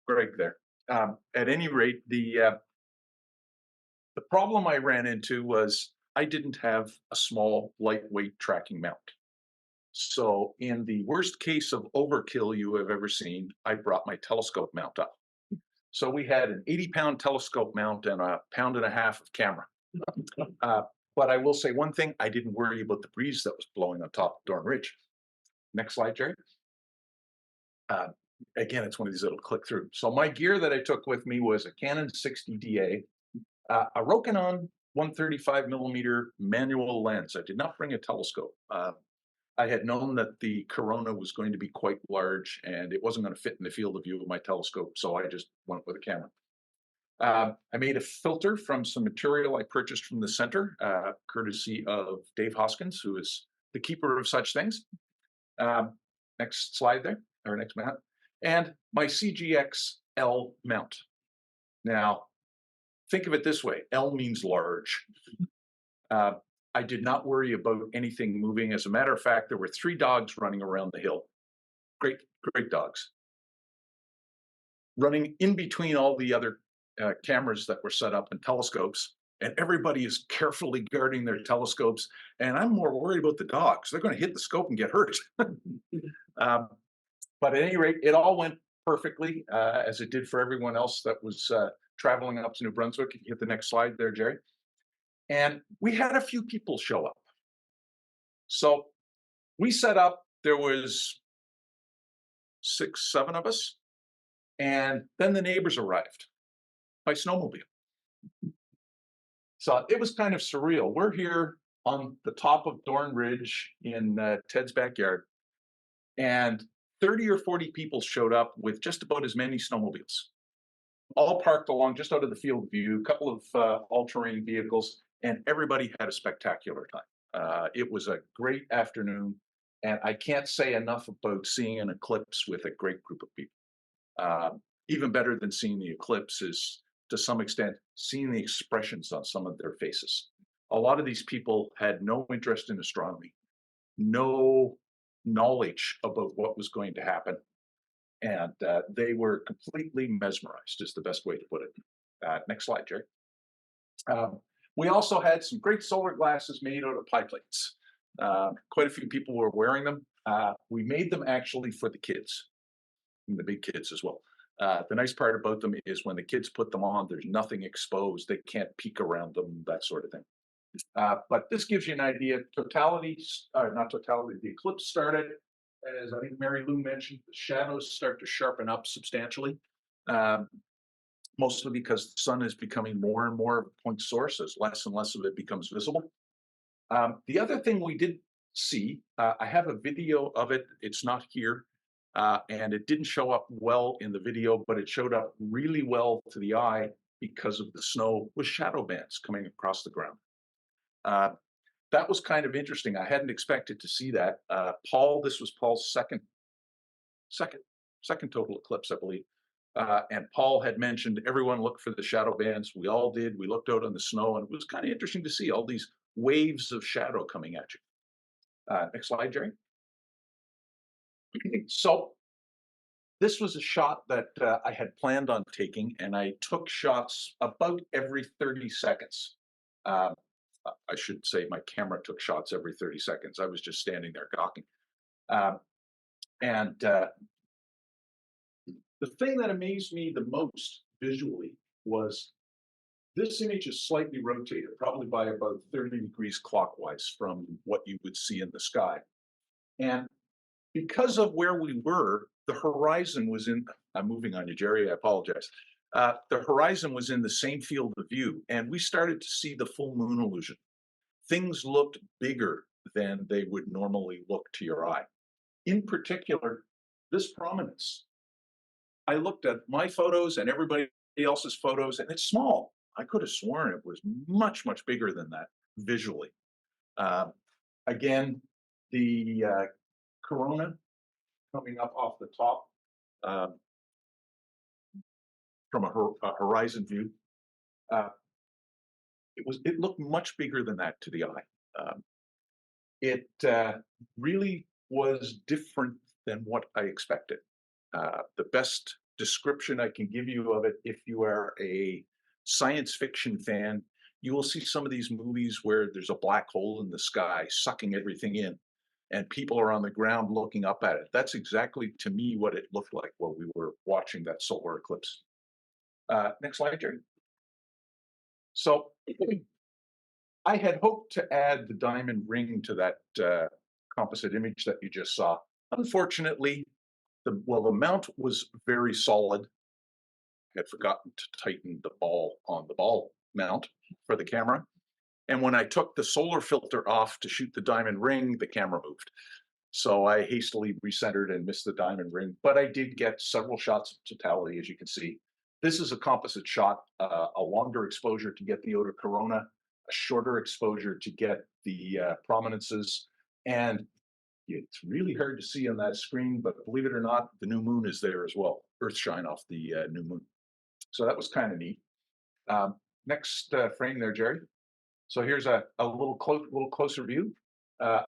Greg there. At any rate, the problem I ran into was I didn't have a small, lightweight tracking mount. So in the worst case of overkill you have ever seen, I brought my telescope mount up. So we had an 80-pound telescope mount and 1.5 pounds of camera. But I will say one thing, I didn't worry about the breeze that was blowing on top of Dorn Ridge. Next slide, Jerry. Again, it's one of these that'll click through. So my gear that I took with me was a Canon 60DA, a Rokinon 135mm manual lens. I did not bring a telescope. I had known that the Corona was going to be quite large and it wasn't going to fit in the field of view of my telescope, so I just went with a camera. I made a filter from some material I purchased from the center, courtesy of Dave Hoskins, who is the keeper of such things. Next slide there, or next mount. And my CGX L mount. Now, think of it this way, L means large. I did not worry about anything moving. As a matter of fact, there were 3 dogs running around the hill. Great dogs. Running in between all the other cameras that were set up and telescopes, and everybody is carefully guarding their telescopes. And I'm more worried about the dogs. They're going to hit the scope and get hurt. But at any rate, it all went perfectly, as it did for everyone else that was traveling up to New Brunswick. If you hit the next slide there, Jerry. And we had a few people show up. So we set up, there was 6, 7 of us. And then the neighbors arrived by snowmobile. So it was kind of surreal. We're here on the top of Dorn Ridge in Ted's backyard. And 30 or 40 people showed up with just about as many snowmobiles, all parked along just out of the field of view, a couple of all-terrain vehicles, and everybody had a spectacular time. It was a great afternoon, and I can't say enough about seeing an eclipse with a great group of people. Even better than seeing the eclipse is, to some extent, seeing the expressions on some of their faces. A lot of these people had no interest in astronomy, no knowledge about what was going to happen, and they were completely mesmerized, is the best way to put it. Next slide, Jerry. We also had some great solar glasses made out of pie plates. Quite a few people were wearing them. We made them actually for the kids, and the big kids as well. The nice part about them is when the kids put them on, there's nothing exposed. They can't peek around them, that sort of thing. But this gives you an idea. Not totality, the eclipse started, as I think Mary Lou mentioned, the shadows start to sharpen up substantially, mostly because the sun is becoming more and more of a point source as less and less of it becomes visible. The other thing we did see, I have a video of it. It's not here. And it didn't show up well in the video, but it showed up really well to the eye because of the snow with shadow bands coming across the ground. That was kind of interesting. I hadn't expected to see that. This was Paul's second total eclipse, I believe. And Paul had mentioned everyone look for the shadow bands. We all did. We looked out on the snow, and it was kind of interesting to see all these waves of shadow coming at you. Next slide, Jerry. So this was a shot that I had planned on taking, and I took shots about every 30 seconds. I should say my camera took shots every 30 seconds. I was just standing there gawking. The thing that amazed me the most visually was this image is slightly rotated, probably by about 30 degrees clockwise from what you would see in the sky. And because of where we were, the horizon was in, I'm moving on you, Jerry, I apologize. The horizon was in the same field of view, and we started to see the full moon illusion. Things looked bigger than they would normally look to your eye. In particular, this prominence. I looked at my photos and everybody else's photos, and it's small. I could have sworn it was much, much bigger than that visually. Again, the corona coming up off the top from a horizon view. It looked much bigger than that to the eye. It really was different than what I expected. The best description I can give you of it, if you are a science fiction fan, you will see some of these movies where there's a black hole in the sky sucking everything in, and people are on the ground looking up at it. That's exactly, to me, what it looked like while we were watching that solar eclipse. Next slide, Jerry. So I had hoped to add the diamond ring to that composite image that you just saw. Unfortunately, the mount was very solid. I had forgotten to tighten the ball on the ball mount for the camera. And when I took the solar filter off to shoot the diamond ring, the camera moved. So I hastily recentered and missed the diamond ring, but I did get several shots of totality, as you can see. This is a composite shot, a longer exposure to get the outer corona, a shorter exposure to get the prominences. And it's really hard to see on that screen, but believe it or not, the new moon is there as well. Earth shine off the new moon. So that was kind of neat. Next frame there, Jerry. So here's a little closer view.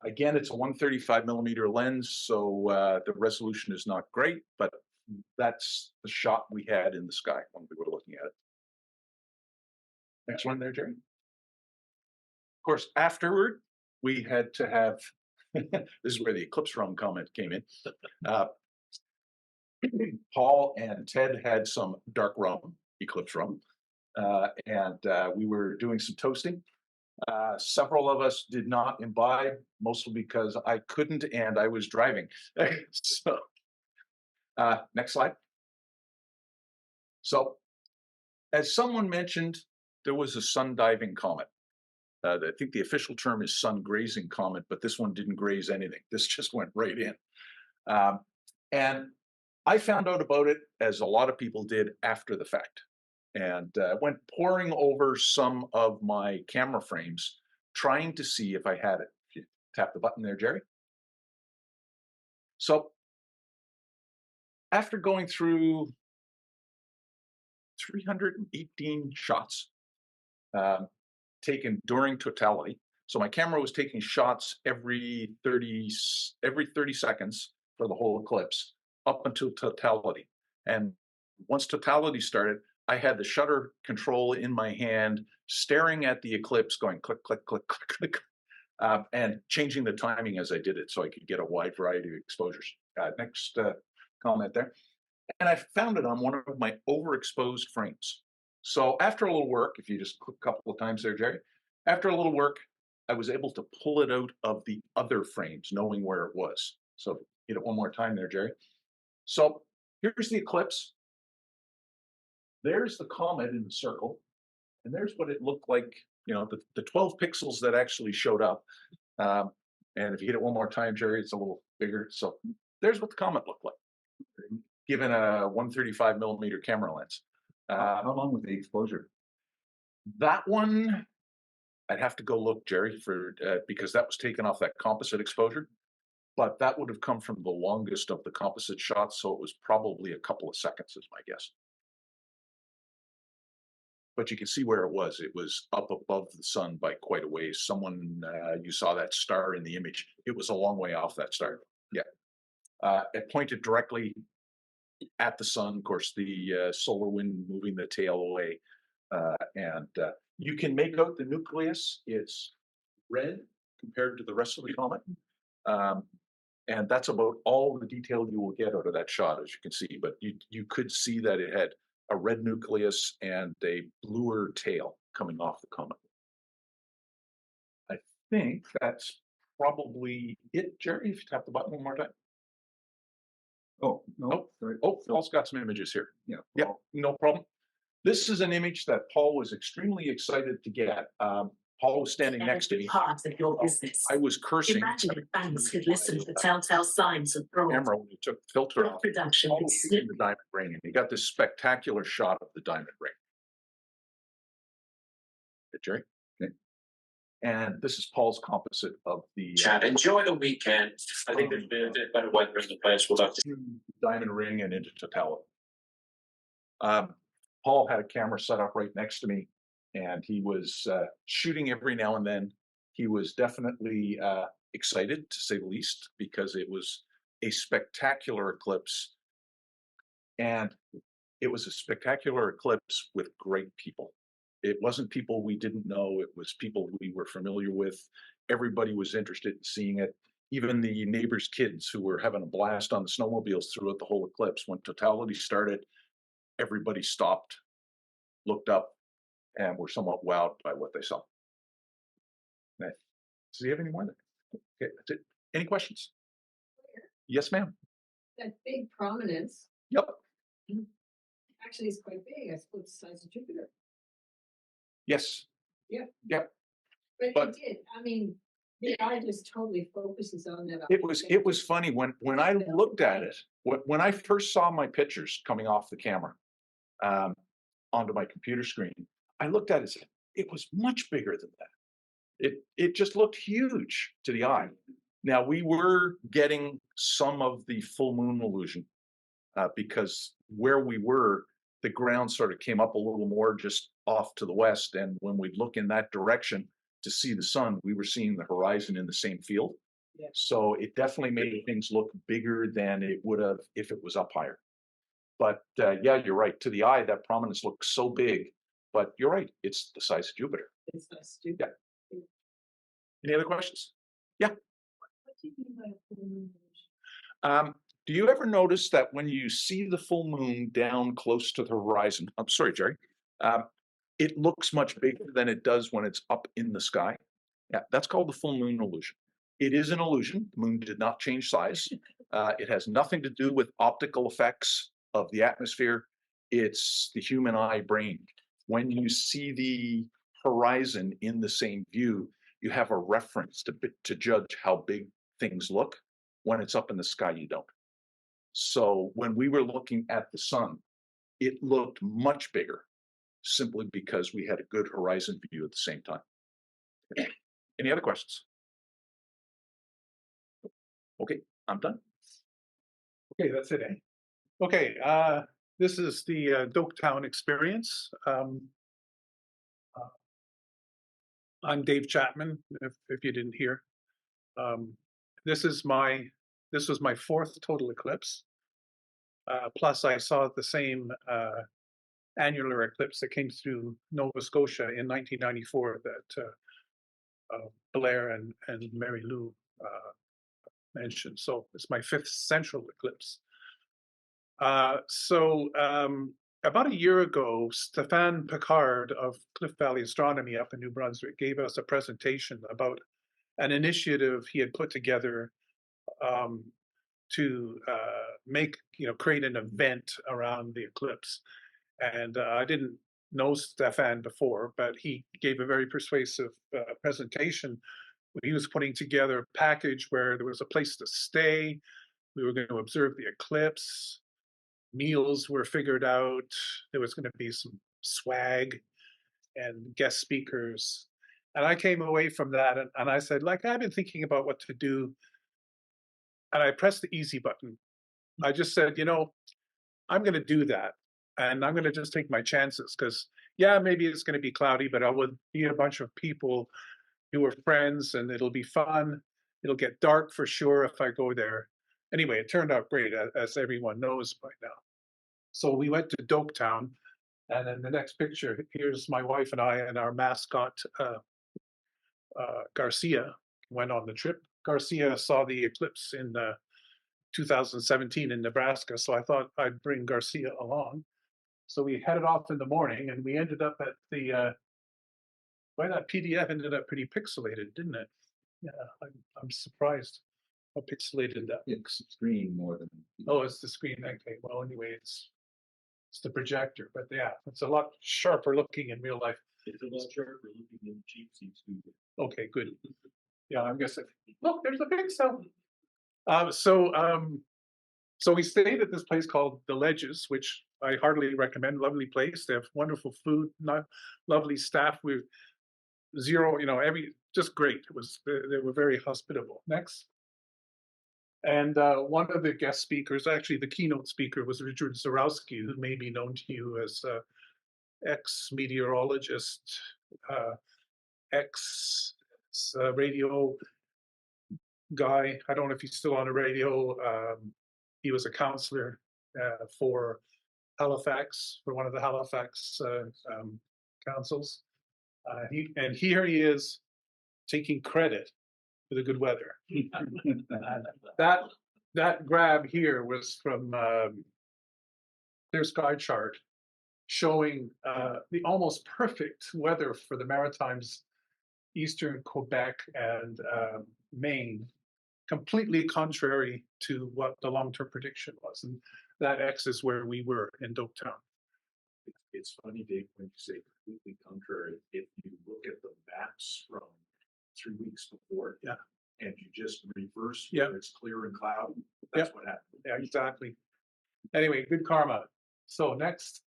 Again, it's a 135 millimeter lens, so the resolution is not great, but that's the shot we had in the sky when we were looking at it. Next one there, Jerry. Of course, afterward, we had to have, this is where the eclipse rum comment came in. Paul and Ted had some dark rum, eclipse rum, and we were doing some toasting. Several of us did not imbibe, mostly because I couldn't and I was driving. So, next slide. So, as someone mentioned, there was a sun diving comet. I think the official term is sun grazing comet, but this one didn't graze anything. This just went right in. And I found out about it, as a lot of people did, after the fact. And went poring over some of my camera frames, trying to see if I had it. If you tap the button there, Jerry. So after going through 318 shots taken during totality, so my camera was taking shots every 30 seconds for the whole eclipse up until totality. And once totality started, I had the shutter control in my hand, staring at the eclipse, going click, click, click, click, click, and changing the timing as I did it so I could get a wide variety of exposures. Next comment there. And I found it on one of my overexposed frames. So after a little work, if you just click a couple of times there, Jerry, after a little work, I was able to pull it out of the other frames, knowing where it was. So hit it one more time there, Jerry. So here's the eclipse. There's the comet in the circle, and there's what it looked like, you know, the 12 pixels that actually showed up. And if you hit it one more time, Jerry, it's a little bigger. So there's what the comet looked like, given a 135 millimeter camera lens. How long was the exposure? That one, I'd have to go look, Jerry, for because that was taken off that composite exposure. But that would have come from the longest of the composite shots, so it was probably a couple of seconds, is my guess. But you can see where it was. It was up above the sun by quite a ways. Someone, you saw that star in the image. It was a long way off that star. Yeah. It pointed directly at the sun. Of course, the solar wind moving the tail away. And You can make out the nucleus. It's red compared to the rest of the comet. And that's about all the detail you will get out of that shot, as you can see. But you could see that it had a red nucleus and a bluer tail coming off the comet. I think that's probably it, Jerry, if you tap the button one more time. Oh, no. Oh, Paul's got some images here. Yeah, no problem. This is an image that Paul was extremely excited to get. Paul was standing next to me. Part of your business. I was cursing. Imagine if banks could listen to telltale signs of fraud. Camera when he took the filter Drug off. production Paul would was slip. in the diamond ring, and he got this spectacular shot of the diamond ring. Hey, Jerry. Okay. And this is Paul's composite of the Chad, enjoy the weekend. I think there's been a bit better weather in the place. We'll have to. diamond ring and into totality. Paul had a camera set up right next to me, and he was shooting every now and then. He was definitely excited, to say the least, because it was a spectacular eclipse, and it was a spectacular eclipse with great people. It wasn't people we didn't know, it was people we were familiar with. Everybody was interested in seeing it. Even the neighbors' kids who were having a blast on the snowmobiles throughout the whole eclipse. When totality started, everybody stopped, looked up, and were somewhat wowed by what they saw. Okay. Does he have any more? Okay, that's it. Any questions? Yes, ma'am. That big prominence Yep. actually is quite big. I suppose it's the size of Jupiter. Yes. But But- it did. I mean, the eye just totally focuses on that. It was funny when I looked at it, when I first saw my pictures coming off the camera onto my computer screen, I looked at it and said, it was much bigger than that. It just looked huge to the eye. Now we were getting some of the full moon illusion because where we were, the ground sort of came up a little more just off to the west. And when we look in that direction to see the sun, we were seeing the horizon in the same field. Yeah. So it definitely made things look bigger than it would have if it was up higher. But yeah, you're right. To the eye, that prominence looks so big. But you're right. It's the size of Jupiter. It's not stupid. Yeah. Any other questions? Yeah. What do you mean by a full moon illusion? Do you ever notice that when you see the full moon down close to the horizon, I'm sorry, Jerry, it looks much bigger than it does when it's up in the sky? Yeah, that's called the full moon illusion. It is an illusion. The moon did not change size. It has nothing to do with optical effects of the atmosphere. It's the human eye brain. When you see the horizon in the same view, you have a reference to judge how big things look. When it's up in the sky, you don't. So when we were looking at the sun, it looked much bigger simply because we had a good horizon view at the same time. Any other questions? Okay, I'm done. Okay, that's it, eh? Okay, this is the Doketown experience. I'm Dave Chapman, if you didn't hear. This was my fourth total eclipse. Plus I saw the same annular eclipse that came through Nova Scotia in 1994 that Blair and Mary Lou mentioned. So it's my fifth central eclipse. About a year ago, Stéphane Picard of Cliff Valley Astronomy up in New Brunswick gave us a presentation about an initiative he had put together to create an event around the eclipse. And I didn't know Stéphane before, but he gave a very persuasive presentation. He was putting together a package where there was a place to stay. We were going to observe the eclipse. Meals were figured out. There was going to be some swag and guest speakers. And I came away from that and I said, I've been thinking about what to do. And I pressed the easy button. I just said, I'm going to do that. And I'm going to just take my chances because, yeah, maybe it's going to be cloudy, but I will be a bunch of people who are friends and it'll be fun. It'll get dark for sure if I go there. Anyway, it turned out great, as everyone knows by now. So we went to Doketown. And then the next picture, here's my wife and I and our mascot, Garcia, went on the trip. Garcia saw the eclipse in 2017 in Nebraska, so I thought I'd bring Garcia along. So we headed off in the morning, and we ended up at the. Boy, that PDF ended up pretty pixelated, didn't it? Yeah, I'm surprised how pixelated that looks. Screen more than. Oh, it's the screen. Okay, well, anyway, it's the projector, but yeah, it's a lot sharper looking in real life. It's a lot sharper looking in cheap seats. Okay, good. Yeah, I'm guessing. Look, there's a pixel. So we stayed at this place called The Ledges, which I heartily recommend. Lovely place. They have wonderful food, lovely staff. With zero, just great. They were very hospitable. Next. And one of the guest speakers, actually the keynote speaker, was Richard Zarowski, who may be known to you as ex-meteorologist, ex-radio guy. I don't know if he's still on the radio. He was a counselor for Halifax, for one of the Halifax councils. Here he is taking credit for the good weather. That grab here was from Clear Sky Chart, showing the almost perfect weather for the Maritimes, eastern Quebec and Maine, completely contrary to what the long-term prediction was. And that X is where we were in Dopetown. It's funny, Dave, when you say completely contrary, if you look at the maps from 3 weeks before. Yeah. And you just reverse Yeah. where it's clear and cloud, that's what happened. Yeah, exactly. Anyway, good karma. So next.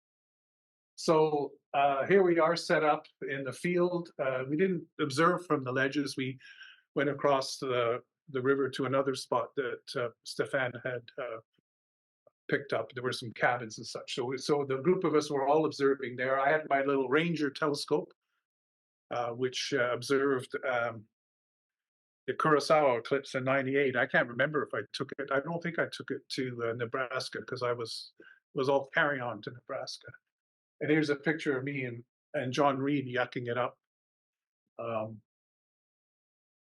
So here we are set up in the field. We didn't observe from the ledges. We went across the river to another spot that Stefan had picked up. There were some cabins and such. So the group of us were all observing there. I had my little Ranger telescope, which observed the Kurosawa eclipse in '98. I can't remember if I took it. I don't think I took it to Nebraska because I was all carry on to Nebraska. And here's a picture of me and John Reed yucking it up. So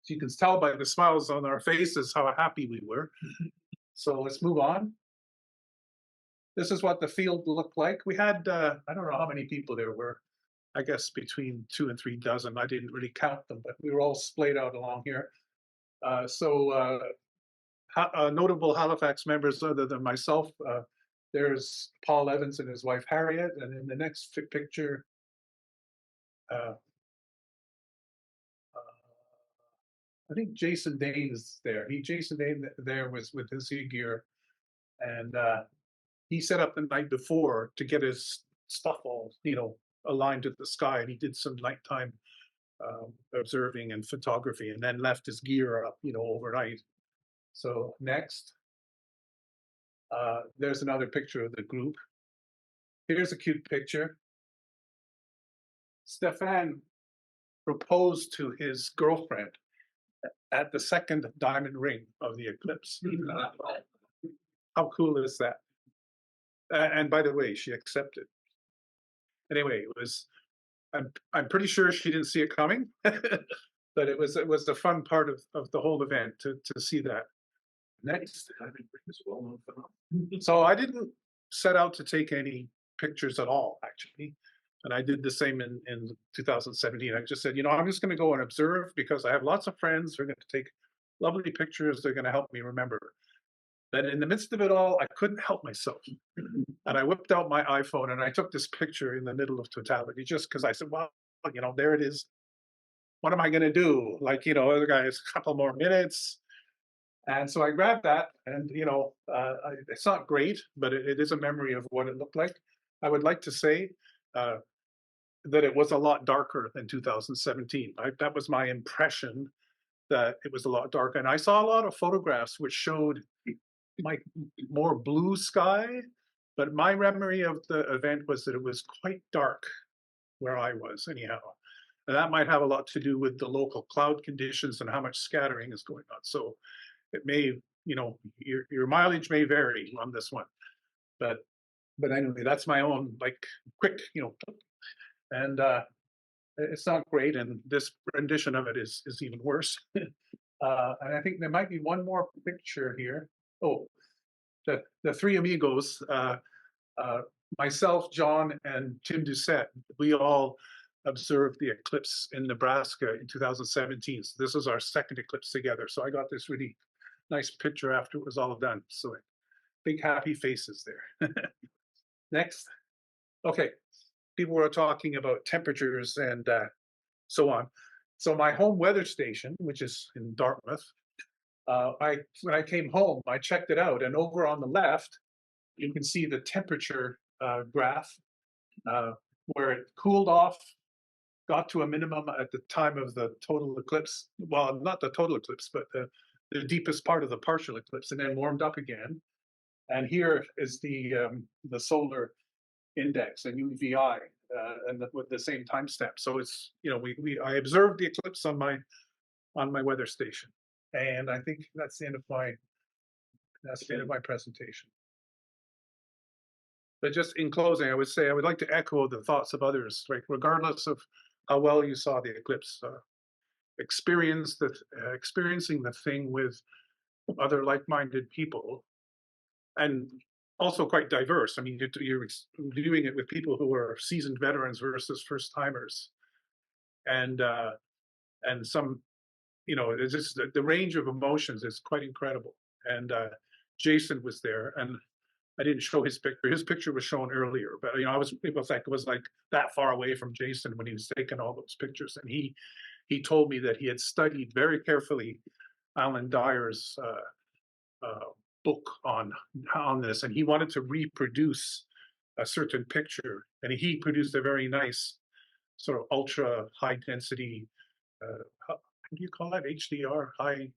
you can tell by the smiles on our faces how happy we were. So let's move on. This is what the field looked like. We had, I don't know how many people there were. I guess between 2 and 3 dozen. I didn't really count them, but we were all splayed out along here. Notable Halifax members other than myself, there's Paul Evans and his wife Harriet, and in the next picture, I think Jason Dane is there. Jason Dane there was with his gear, and he set up the night before to get his stuff all, aligned to the sky, and he did some nighttime observing and photography, and then left his gear up, overnight. So next, there's another picture of the group. Here's a cute picture. Stefan proposed to his girlfriend at the second diamond ring of the eclipse. How cool is that? And by the way, she accepted. Anyway, it was. I'm pretty sure she didn't see it coming, but it was the fun part of the whole event to see that. Next, so I didn't set out to take any pictures at all, actually, and I did the same in 2017. I just said, I'm just going to go and observe because I have lots of friends who are going to take lovely pictures. They're going to help me remember. But in the midst of it all, I couldn't help myself. And I whipped out my iPhone and I took this picture in the middle of totality just because I said, well, there it is. What am I going to do? Other guys, a couple more minutes. And so I grabbed that and, it's not great, but it is a memory of what it looked like. I would like to say that it was a lot darker than 2017. That was my impression, that it was a lot darker. And I saw a lot of photographs which showed more blue sky, but my memory of the event was that it was quite dark where I was anyhow. And that might have a lot to do with the local cloud conditions and how much scattering is going on. So it may, your mileage may vary on this one, but anyway, that's my own quick, and it's not great. And this rendition of it is even worse. And I think there might be one more picture here. Oh, the three amigos, myself, John, and Tim Doucette, we all observed the eclipse in Nebraska in 2017. So this was our second eclipse together. So I got this really nice picture after it was all done. So big happy faces there. Next. Okay. People were talking about temperatures and so on. So my home weather station, which is in Dartmouth, when I came home, I checked it out, and over on the left, you can see the temperature graph where it cooled off, got to a minimum at the time of the total eclipse. Well, not the total eclipse, but the deepest part of the partial eclipse, and then warmed up again. And here is the solar index, and UVI, and with the same timestamp. So it's I observed the eclipse on my weather station, and I think that's the end of my presentation. But just in closing, I would say I would like to echo the thoughts of others. Like, regardless of how well you saw the eclipse, experiencing the thing with other like-minded people, and also quite diverse. I mean, you're doing it with people who are seasoned veterans versus first-timers, and some, it's just the range of emotions is quite incredible. And Jason was there, and I didn't show his picture. His picture was shown earlier, but it was like that far away from Jason when he was taking all those pictures, and he told me that he had studied very carefully Alan Dyer's book on this, and he wanted to reproduce a certain picture, and he produced a very nice sort of ultra high density, how do you call that, HDR, high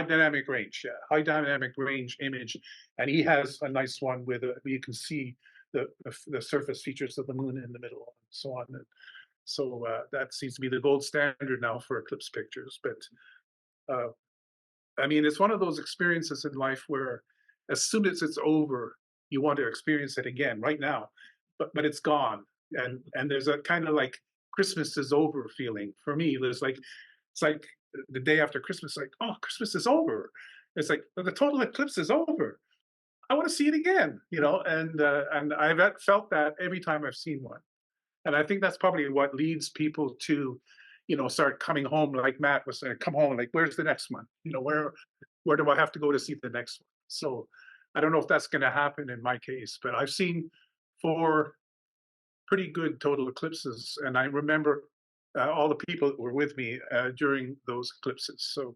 dynamic range, yeah, high dynamic range image. And he has a nice one with you can see the surface features of the moon in the middle and so on. And so that seems to be the gold standard now for eclipse pictures. But I mean, it's one of those experiences in life where as soon as it's over, you want to experience it again right now, but it's gone. And there's a kind of like Christmas is over feeling for me. It's like the day after Christmas, like, oh, Christmas is over. It's like the total eclipse is over. I want to see it again, and I've felt that every time I've seen one. And I think that's probably what leads people to, start coming home, like Matt was saying, come home, like, where's the next one? Where do I have to go to see the next one? So I don't know if that's going to happen in my case, but I've seen 4 pretty good total eclipses, and I remember all the people that were with me during those eclipses. So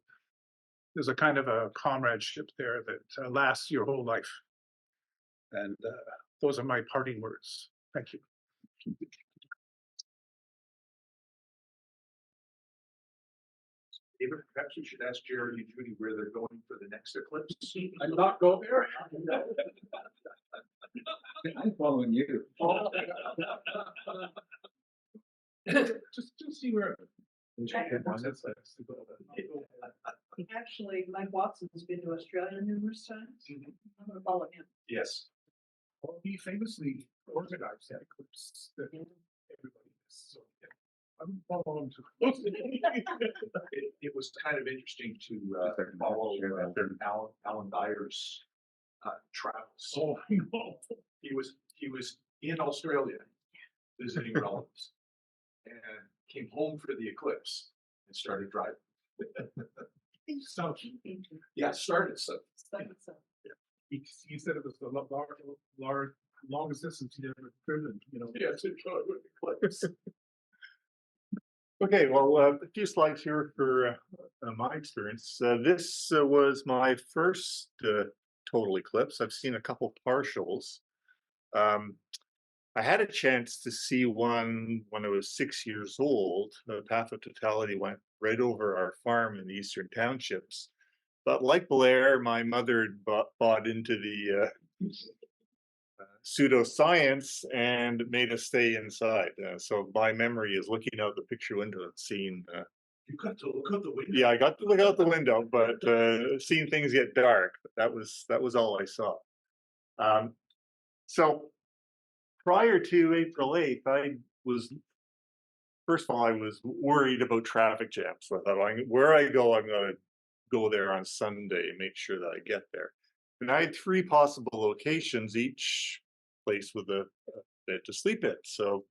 there's a kind of a comradeship there that lasts your whole life. And those are my parting words. Thank you. David, perhaps you should ask Jerry and Judy where they're going for the next eclipse. I'm not going there. I'm following you. Just see where. Actually, Mike Watson's been to Australia numerous times. I'm gonna follow him. Yes. Well, he famously organized that eclipse that everybody missed. So yeah, I'm following too. It was kind of interesting to follow Alan Dyer's travels. Oh, I know. He was in Australia visiting relatives and came home for the eclipse and started driving. So Yeah, started so. he said it was the longest distance he'd ever driven. Yes, it was. Okay, well, a few slides here for my experience. This was my first total eclipse. I've seen a couple partials. I had a chance to see one when I was 6 years old. The path of totality went right over our farm in the Eastern Townships. But like Blair, my mother bought into the pseudoscience and made us stay inside. So my memory is looking out the picture window and seeing. You got to look out the window. Yeah, I got to look out the window, but seeing things get dark. That was all I saw. So prior to April 8th, first of all, I was worried about traffic jams. So I thought, where I go, I'm going to go there on Sunday and make sure that I get there. And I had 3 possible locations, each place with a bed to sleep in. So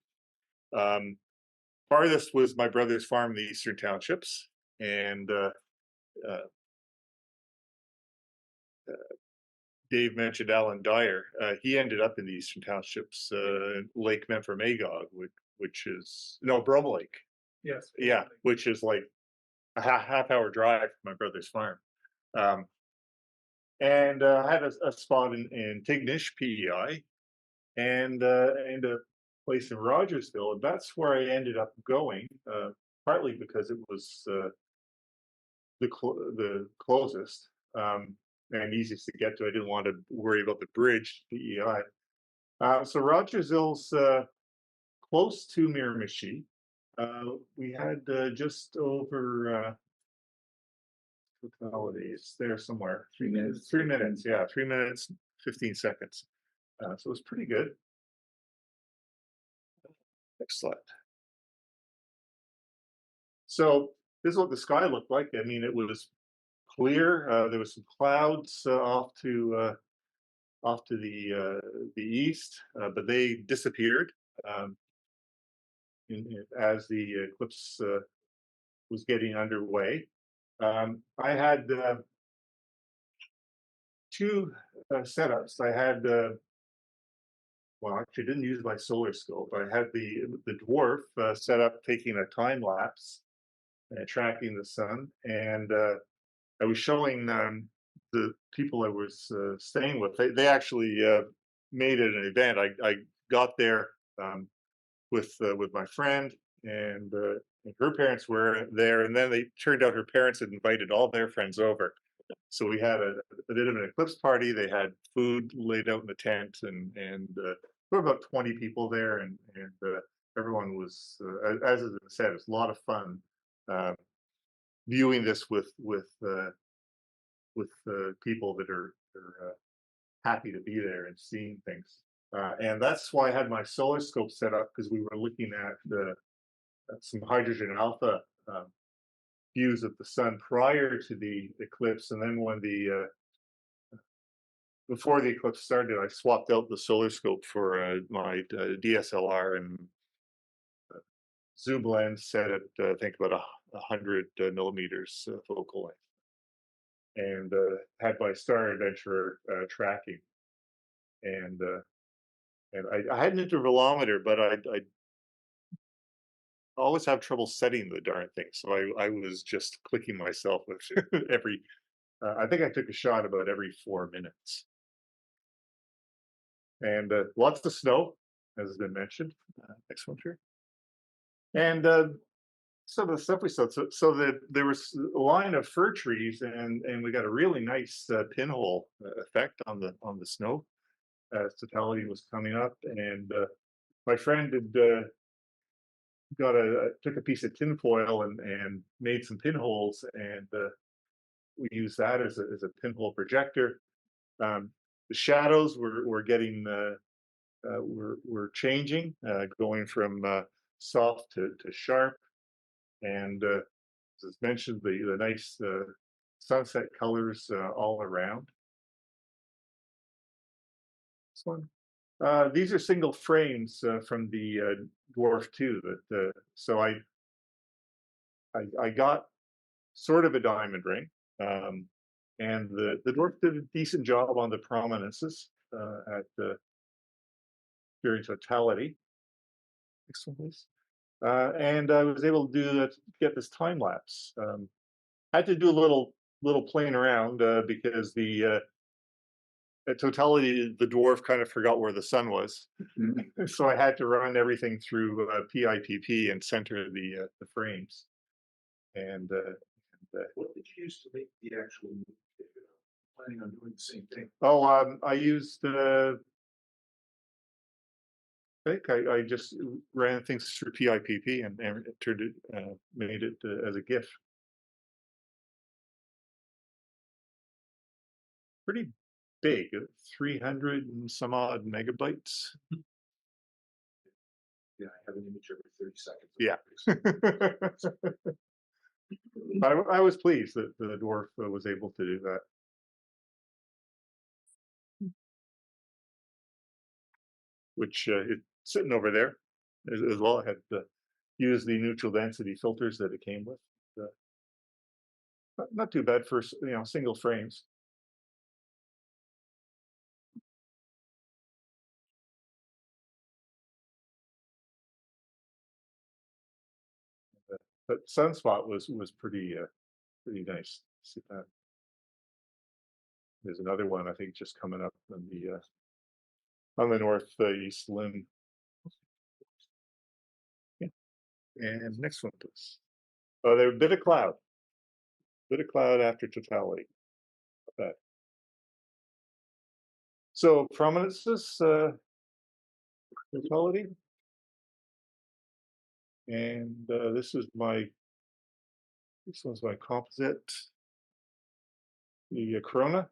farthest was my brother's farm in the Eastern Townships, and Dave mentioned Alan Dyer. He ended up in the Eastern Townships, Lake Memphremagog, which is Broma Lake. Yes. Yeah, which is like a half-hour drive from my brother's farm. And I had a spot in Tignish, PEI, and a place in Rogersville, and that's where I ended up going. Partly because it was the closest and easiest to get to. I didn't want to worry about the bridge to PEI. So Rogersville's close to Miramichi. We had just over holidays there somewhere. 3 minutes. 3 minutes, yeah, 3 minutes, 15 seconds. So it was pretty good. Next slide. So this is what the sky looked like. I mean, it was clear. There was some clouds off to the east, but they disappeared as the eclipse was getting underway. I had 2 setups. I had well, actually, didn't use my solar scope. I had the dwarf set up, taking a time lapse and tracking the sun, and I was showing the people I was staying with. They actually made it an event. I got there with my friend, and her parents were there, and then they turned out her parents had invited all their friends over. So we had a bit of an eclipse party. They had food laid out in the tent, and there were about 20 people there, and everyone was, as I said, it's a lot of fun viewing this with people that are happy to be there and seeing things. And that's why I had my solar scope set up, because we were looking at some hydrogen alpha views of the sun prior to the eclipse, and then when before the eclipse started, I swapped out the solar scope for my DSLR and zoom lens set at I think about 100 millimeters focal length, and had my Star Adventurer tracking, and I had an intervalometer, but I always have trouble setting the darn thing, so I was just clicking myself with every. I think I took a shot about every 4 minutes. And lots of snow, as has been mentioned. Next one, here. And some of the stuff we saw. So there was a line of fir trees, and we got a really nice pinhole effect on the snow as totality was coming up. And my friend had took a piece of tinfoil and made some pinholes, and we used that as a pinhole projector. The shadows were getting were changing, going from soft to sharp, and as mentioned, the nice sunset colors all around. This one. These are single frames from the Dwarf 2. That so I got sort of a diamond ring. And the dwarf did a decent job on the prominences during totality. Next one, please. And I was able to get this time lapse. I had to do a little playing around because at totality, the dwarf kind of forgot where the sun was, so I had to run everything through PIPP and center the frames. And What did you use to make the actual move? Planning on doing the same thing? Oh, I used I think I just ran things through PIPP and turned it, made it as a GIF. Pretty big, 300 and some odd megabytes. Yeah, I have an image every 30 seconds. Yeah. I was pleased that the dwarf was able to do that. Which it's sitting over there as well. I had to use the neutral density filters that it came with. Not too bad for single frames. But sunspot was pretty nice. See that? There's another one I think just coming up on the northeast limb. Yeah. And next one, please. Oh, there a bit of cloud. Bit of cloud after totality. Okay. So prominences, totality. And this one's my composite. The corona.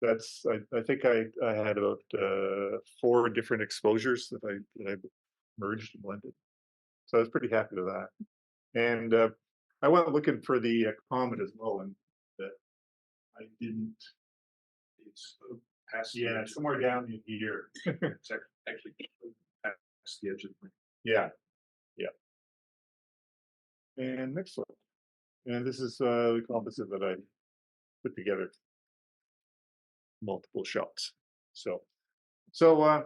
That's I think I had about 4 different exposures that I merged and blended. So I was pretty happy with that. And I went looking for the comet as well, and I didn't. It's past Yeah, somewhere down in here. It's actually past the edge of the. Yeah. And next one. And this is the composite that I put together. Multiple shots. So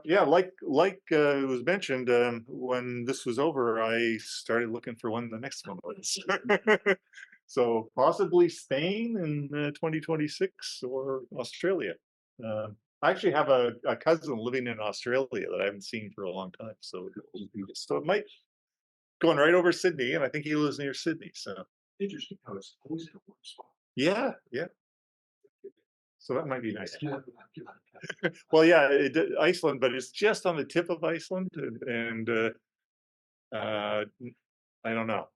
yeah, like it was mentioned, when this was over, I started looking for when the next one was. So possibly Spain in 2026 or Australia. I actually have a cousin living in Australia that I haven't seen for a long time. So it might going right over Sydney, and I think he lives near Sydney. So Interesting how it's always in a warm spot. yeah. So that might be nice. Well, yeah, Iceland, but it's just on the tip of Iceland, and I don't know.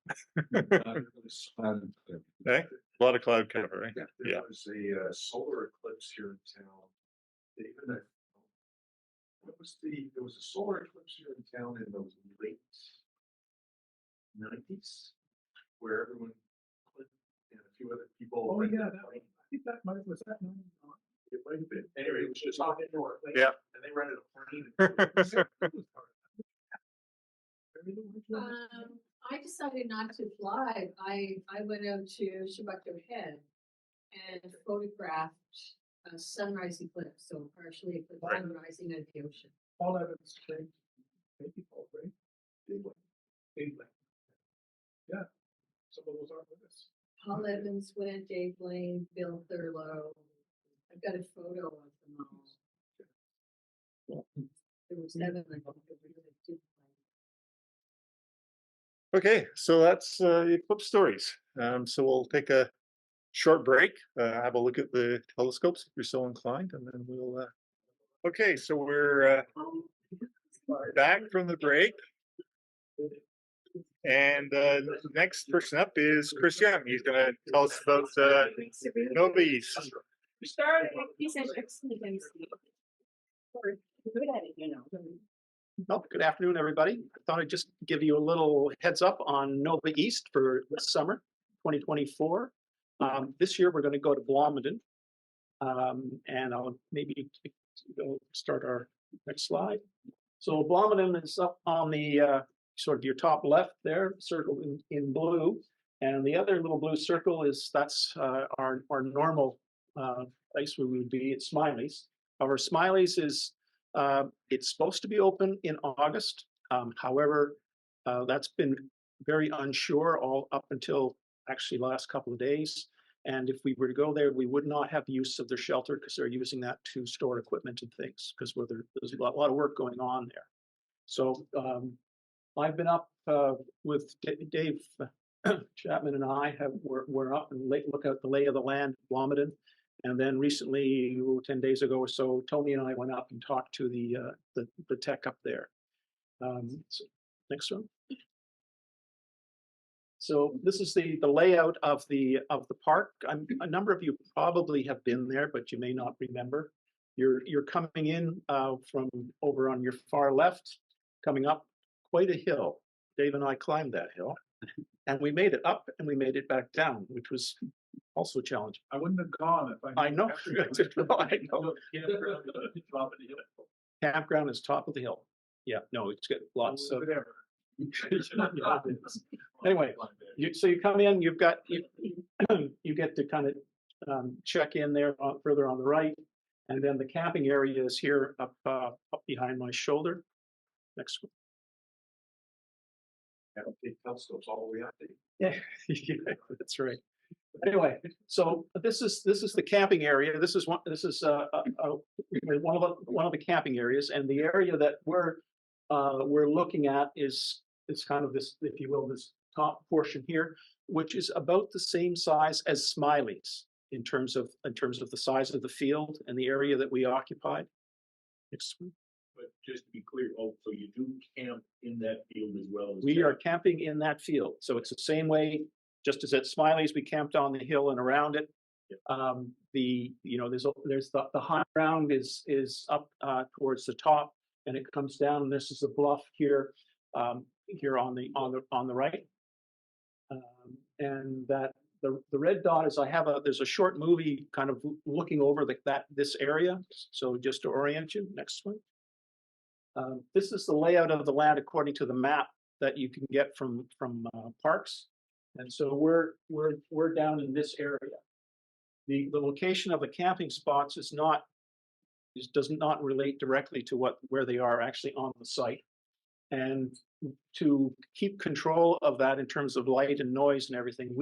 Eh? A lot of cloud cover, right? There was a solar eclipse here in town. There was a solar eclipse here in town in the late 90s, where everyone and a few other people. Oh, yeah, I think that was that. It might have been. Anyway, it was just off indoor. Yeah. And they rented a plane. I decided not to fly. I went out to Shabukto Head and photographed a sunrise eclipse, so partially eclipse Right. sunrising of the ocean. All evidence, right? Maybe Paul, right? Dave Black. Yeah, some of those aren't with us. Paul Evans went, Dave Blaine, Bill Thurlow. I've got a photo of them all. There were 7 I think that really did fly. Okay, so that's eclipse stories. So we'll take a short break, have a look at the telescopes if you're so inclined, and then we'll. Okay, so we're back from the break, and the next person up is Chris Young. He's going to tell us about Nova East. He's an excellent MC. We're good at it, you know. Well, good afternoon, everybody. I thought I'd just give you a little heads up on Nova East for this summer, 2024. This year, we're going to go to Blomidon. And I'll maybe go start our next slide. So Blomidon is up on the sort of your top left there, circled in blue. And the other little blue circle that's our normal place where we would be at Smiley's. Our Smiley's is it's supposed to be open in August. However, that's been very unsure all up until actually the last couple of days. And if we were to go there, we would not have the use of their shelter because they're using that to store equipment and things because there's a lot of work going on there. So I've been up with Dave Chapman and I we're up and look at the lay of the land, Blomidon. And then recently, 10 days ago or so, Tony and I went up and talked to the tech up there. So, next one. So this is the layout of the park. A number of you probably have been there, but you may not remember. You're coming in from over on your far left, coming up quite a hill. Dave and I climbed that hill, and we made it up and we made it back down, which was also challenging. I wouldn't have gone if I. I know. I know. Campground is top of the hill. Yeah, no, it's got lots of. Anyway, so you come in, you get to kind of check in there further on the right, and then the camping area is here up behind my shoulder. Next one. I don't take telescopes all the way up there. Yeah, that's right. Anyway, so this is the camping area. This is one of the camping areas, and the area that we're looking at is kind of this, if you will, this top portion here, which is about the same size as Smiley's in terms of the size of the field and the area that we occupied. Next one. But just to be clear, so you do camp in that field as well? We are camping in that field, so it's the same way. Just as at Smiley's, we camped on the hill and around it. There's the high ground is up towards the top, and it comes down. And this is a bluff here, here on the right, and that the red dot is there's a short movie kind of looking over this area. So just to orient you, next one. This is the layout of the land according to the map that you can get from Parks. And so we're down in this area. The location of the camping spots does not relate directly to where they are actually on the site. And to keep control of that in terms of light and noise and everything,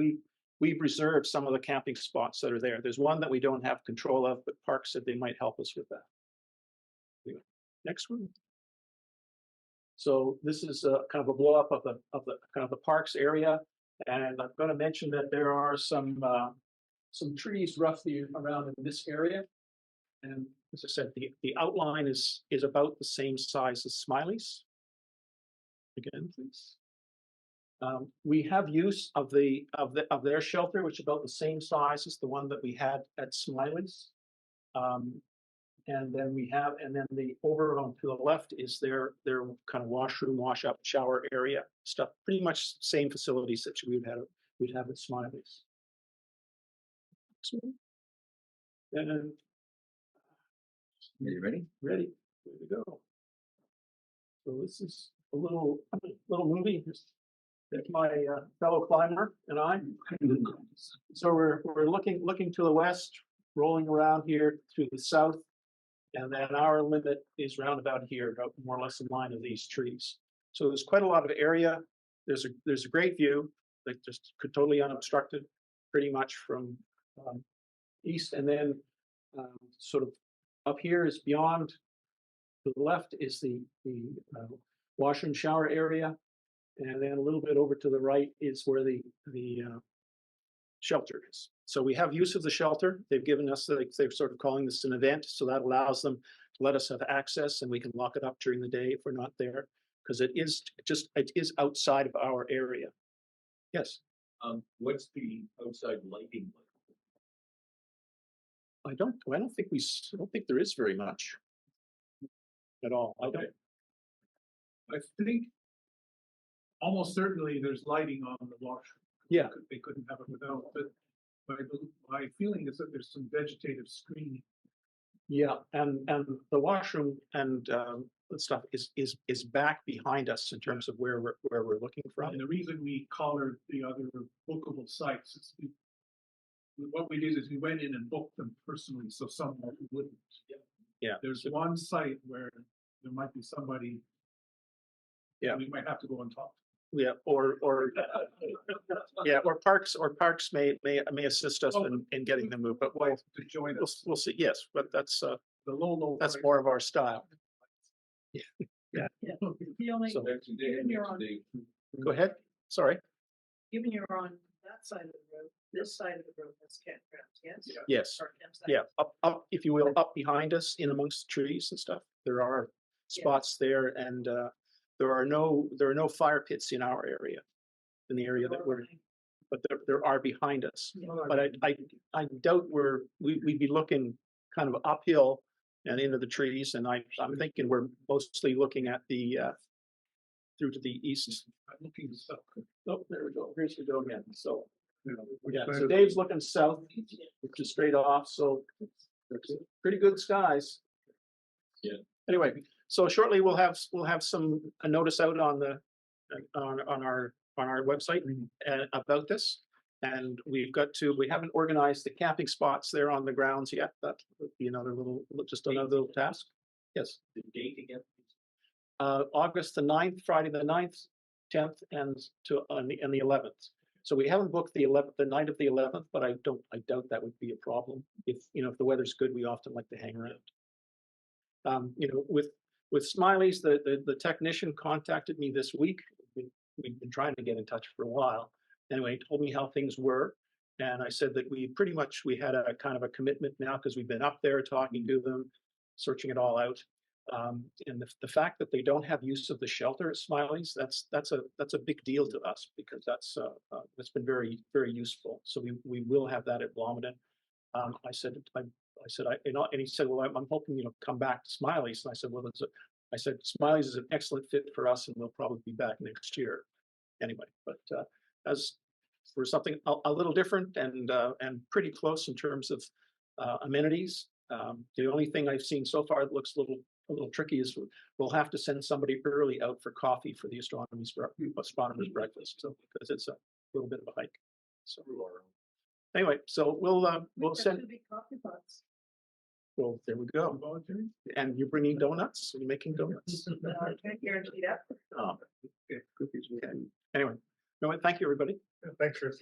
we've reserved some of the camping spots that are there. There's one that we don't have control of, but Parks said they might help us with that. Next one. So this is kind of a blow up of the Parks area. And I'm going to mention that there are some trees roughly around in this area. And as I said, the outline is about the same size as Smiley's. Again, please. We have use of their shelter, which is about the same size as the one that we had at Smiley's. And then the over on to the left is their kind of washroom, wash up, shower area stuff. Pretty much same facilities that we'd have at Smiley's. And Are you ready? Ready to go. So this is a little movie. That's my fellow climber and I. So we're looking to the west, rolling around here to the south. And then our limit is round about here, about more or less in line of these trees. So there's quite a lot of area. There's a great view, like just totally unobstructed, pretty much from east. And then sort of up here is beyond. To the left is the washroom shower area, and then a little bit over to the right is where the shelter is. So we have use of the shelter. They've given us, like they're sort of calling this an event, so that allows them to let us have access, and we can lock it up during the day if we're not there, because it is outside of our area. Yes. What's the outside lighting like? I don't think there is very much at all. I think almost certainly there's lighting on the washroom. Yeah. They couldn't have it without, but my feeling is that there's some vegetative screening. Yeah, and the washroom and stuff is back behind us in terms of where we're looking from. And the reason we collared the other bookable sites is what we did is we went in and booked them personally, so someone wouldn't. Yeah. There's one site where there might be somebody. Yeah. We might have to go and talk. Yeah, or Parks may assist us in getting them moved, but we'll see. Yes, but that's that's more of our style. Yeah. The only, So- given you're on, Go ahead. Sorry. given you're on that side of the road, this side of the road, that's campgrounds, yes? Yes. Or campsite. Yeah, up, if you will, up behind us in amongst the trees and stuff. There are spots there, and there are no fire pits in our area. in the area that we're, but there are behind us. But I doubt we'd be looking kind of uphill and into the trees, and I'm thinking we're mostly looking at the through to the east. Looking south. Oh, there we go. Here's we go again. So yeah, so Dave's looking south, which is straight off. So pretty good skies. Yeah. Anyway, so shortly we'll have a notice out on the on our website about this. And we haven't organized the camping spots there on the grounds yet. That would be another little task. Yes. The date again? August the 9th, Friday the 9th, 10th, and the 11th. So we haven't booked the night of the 11th, but I doubt that would be a problem. If the weather's good, we often like to hang around. With Smiley's, the technician contacted me this week. We've been trying to get in touch for a while. Anyway, he told me how things were. And I said that we had a kind of a commitment now because we've been up there talking to them, searching it all out. And the fact that they don't have use of the shelter at Smiley's, that's a big deal to us because that's been very, very useful. So we will have that at Blomidon. And he said, well, I'm hoping come back to Smiley's. And I said, well, Smiley's is an excellent fit for us, and we'll probably be back next year. Anyway, but as for something a little different and pretty close in terms of amenities, the only thing I've seen so far that looks a little tricky is we'll have to send somebody early out for coffee for the astronomer's breakfast, so because it's a little bit of a hike. So anyway, so we'll send. Well, there we go. And you're bringing donuts? Are you making donuts? Can't guarantee that. Oh, okay. Cookies. Okay. Anyway, no, thank you, everybody. Thanks, Chris.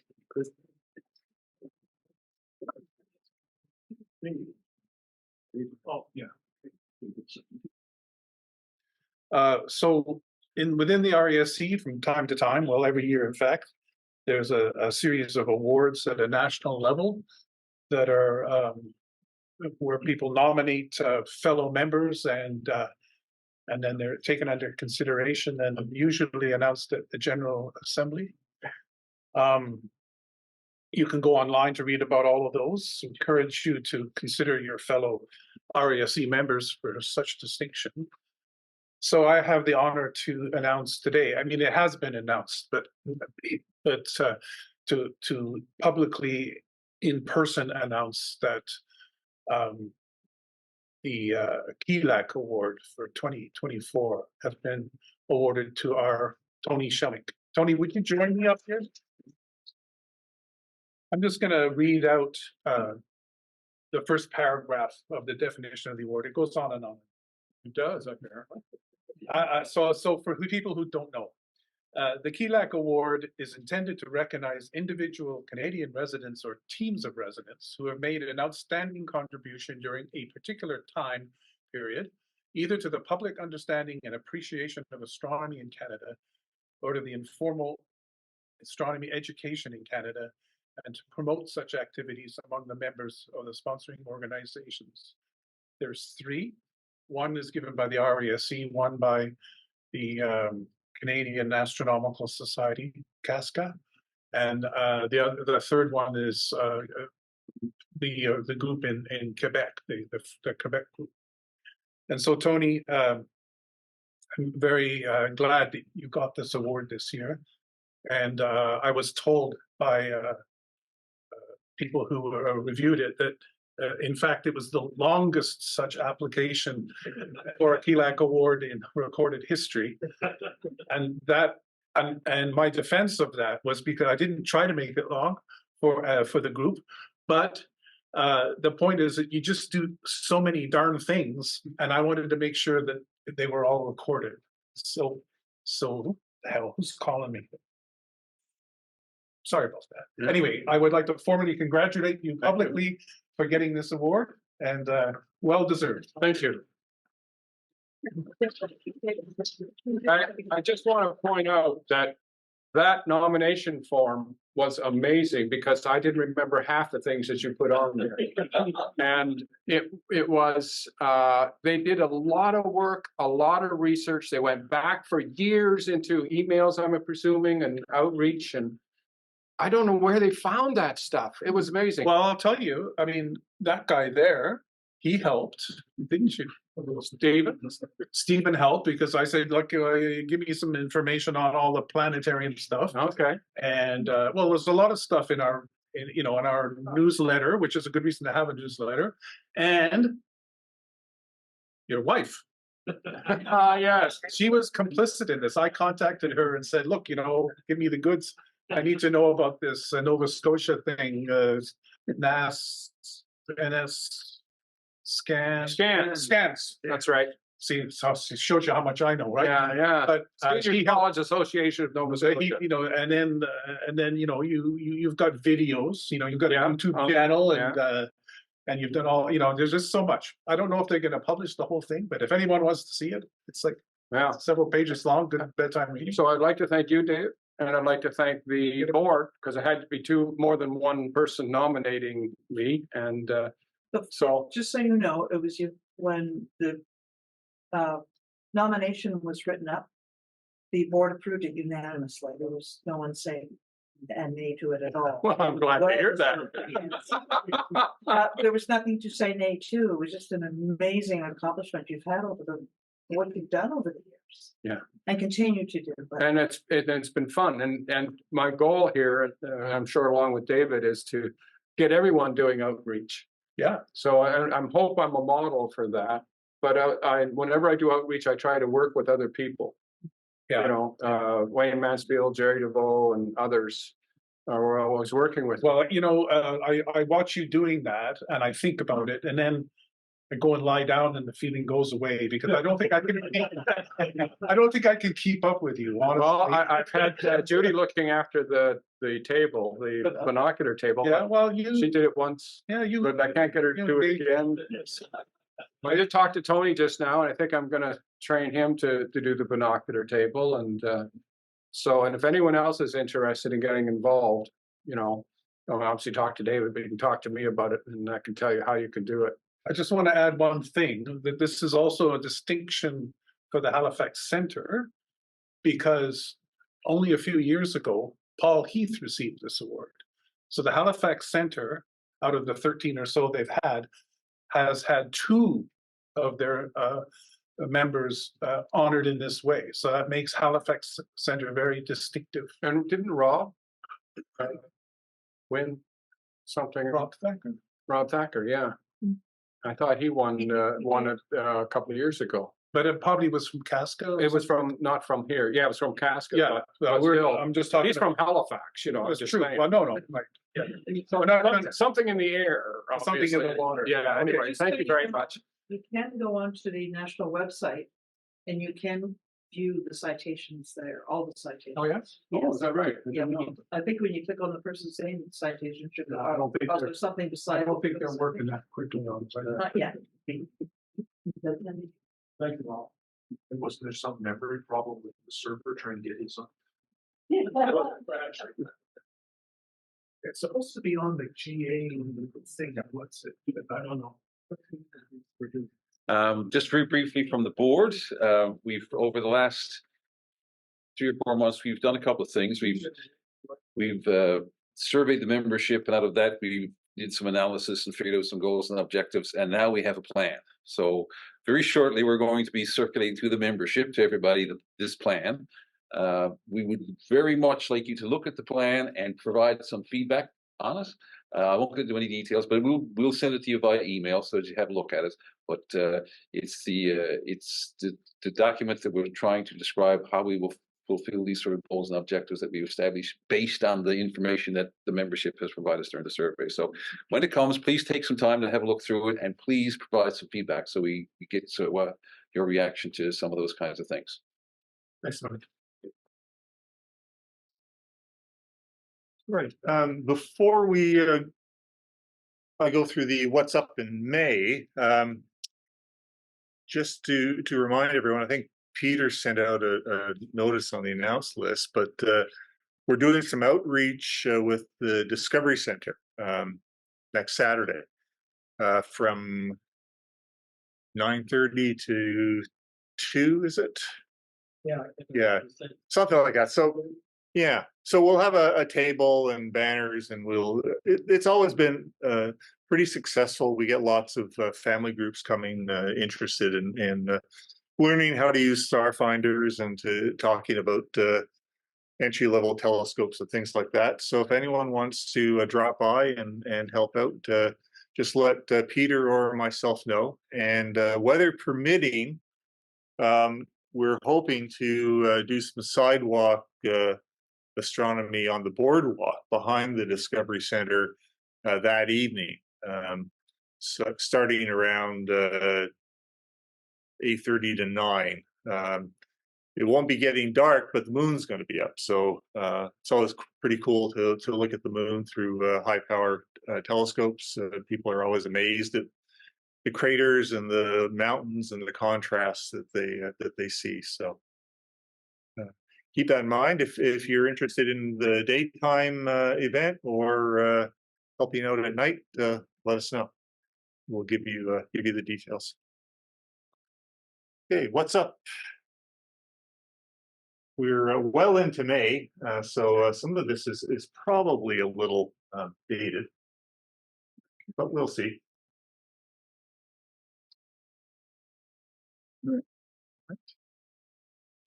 Oh, yeah. So within the RASC from time to time, well, every year, in fact, there's a series of awards at a national level that are where people nominate fellow members and then they're taken under consideration and usually announced at the General Assembly. You can go online to read about all of those. Encourage you to consider your fellow RASC members for such distinction. So I have the honor to announce today. I mean, it has been announced, but to publicly in person announce that the Qilak Award for 2024 has been awarded to our Tony Schellinck. Tony, would you join me up here? I'm just going to read out the first paragraph of the definition of the award. It goes on and on. It does, apparently. So for people who don't know, the Qilak Award is intended to recognize individual Canadian residents or teams of residents who have made an outstanding contribution during a particular time period, either to the public understanding and appreciation of astronomy in Canada, or to the informal astronomy education in Canada, and to promote such activities among the members of the sponsoring organizations. There's three. One is given by the RASC, one by the Canadian Astronomical Society, CASCA, and the third one is the group in Quebec, the Quebec group. And so, Tony, I'm very glad that you got this award this year. And I was told by people who reviewed it that in fact, it was the longest such application for a Qilak Award in recorded history. And my defense of that was because I didn't try to make it long for the group, but the point is that you just do so many darn things, and I wanted to make sure that they were all recorded. So who the hell, who's calling me? Sorry about that. Yeah. Anyway, I would like to formally congratulate you publicly for getting this award, and well deserved. Thank you. I just want to point out that that nomination form was amazing because I didn't remember half the things that you put on there. And it was, they did a lot of work, a lot of research. They went back for years into emails, I'm presuming, and outreach. And I don't know where they found that stuff. It was amazing. Well, I'll tell you, I mean, that guy there, he helped, didn't you? Stephen helped because I said, look, give me some information on all the planetarium stuff. Okay. And well, there's a lot of stuff in our, in our newsletter, which is a good reason to have a newsletter. And your wife, Yes. she was complicit in this. I contacted her and said, look, give me the goods. I need to know about this Nova Scotia thing, NAS, NS. Scans. That's right. See, so it shows you how much I know, right? Yeah. But Senior College Association of Nova so Scotia. and then you've got videos. You've got a YouTube channel, and you've done all. There's just so much. I don't know if they're going to publish the whole thing, but if anyone wants to see it, it's like several pages long. Good bedtime reading. So I'd like to thank you, Dave, and I'd like to thank the board because it had to be more than one person nominating me, and. So just so you know, it was you when the nomination was written up, the board approved it unanimously. There was no one saying and nay to it at all. Well, I'm glad to hear that. There was nothing to say nay to. It was just an amazing accomplishment you've had what you've done over the years. Yeah. And continue to do. And it's been fun. And my goal here, I'm sure along with David, is to get everyone doing outreach. Yeah. So I'm hope I'm a model for that. But I whenever I do outreach, I try to work with other people. Yeah. Wayne Mansfield, Jerry DeVoe, and others are always working with. Well, I watch you doing that, and I think about it, and then I go and lie down, and the feeling goes away because I don't think I can. I don't think I can keep up with you. Honestly. Well, I've had Judy looking after the table, the binocular table. Yeah, well, she did it once. Yeah, but I can't get her to do it again. I did talk to Tony just now, and I think I'm going to train him to do the binocular table. And and if anyone else is interested in getting involved, I'll obviously talk to David, but you can talk to me about it, and I can tell you how you can do it. I just want to add one thing, that this is also a distinction for the Halifax Centre, because only a few years ago, Paul Heath received this award. So the Halifax Centre, out of the 13 or so they've had, has had 2 of their members honored in this way. So that makes Halifax Centre very distinctive. And didn't Rob win something? Rob Thacker, yeah. I thought he won it a couple of years ago. But it probably was from Casca. It was not from here. Yeah, it was from Casca. Yeah, but I'm just talking. He's from Halifax, That's just true. saying. Well, no. Like, so something in the air. Something in the water. Yeah. Anyway, thank you very much. You can go onto the national website, and you can view the citations there, all the citations. Oh, yes? Yes. Oh, is that right? Yeah, I think when you click on the person's name, the citation should go. I don't think there's something beside. I don't think they're working that quickly on it. Not yet. Thank you all. And wasn't there some memory problem with the server trying to get his on? It's supposed to be on the GA thing. What's it? I don't know. Just very briefly from the board, we've over the last 3 or 4 months, we've done a couple of things. We've surveyed the membership, and out of that, we did some analysis and figured out some goals and objectives, and now we have a plan. So very shortly, we're going to be circulating through the membership to everybody this plan. We would very much like you to look at the plan and provide some feedback on it. I won't get into any details, but we'll send it to you via email so that you have a look at it. But it's the document that we're trying to describe how we will fulfill these sort of goals and objectives that we've established based on the information that the membership has provided us during the survey. So when it comes, please take some time to have a look through it, and please provide some feedback so we get your reaction to some of those kinds of things. Excellent. Right. Before we I go through the what's up in May, just to remind everyone, I think Peter sent out a notice on the announce list, but we're doing some outreach with the Discovery Center next Saturday from 9:30 to 2, is it? Yeah, something like that. So, yeah, so we'll have a table and banners, and it's always been pretty successful. We get lots of family groups coming interested in learning how to use starfinders and talking about entry-level telescopes and things like that. So if anyone wants to drop by and help out, just let Peter or myself know. And weather permitting, we're hoping to do some sidewalk astronomy on the boardwalk behind the Discovery Center that evening. So starting around 8:30 to 9. It won't be getting dark, but the moon's going to be up. So it's always pretty cool to look at the moon through high power telescopes. People are always amazed at the craters and the mountains and the contrasts that they see. So keep that in mind. If you're interested in the daytime event or helping out at night, let us know. We'll give you the details. Okay, what's up? We're well into May, so some of this is probably a little dated, but we'll see.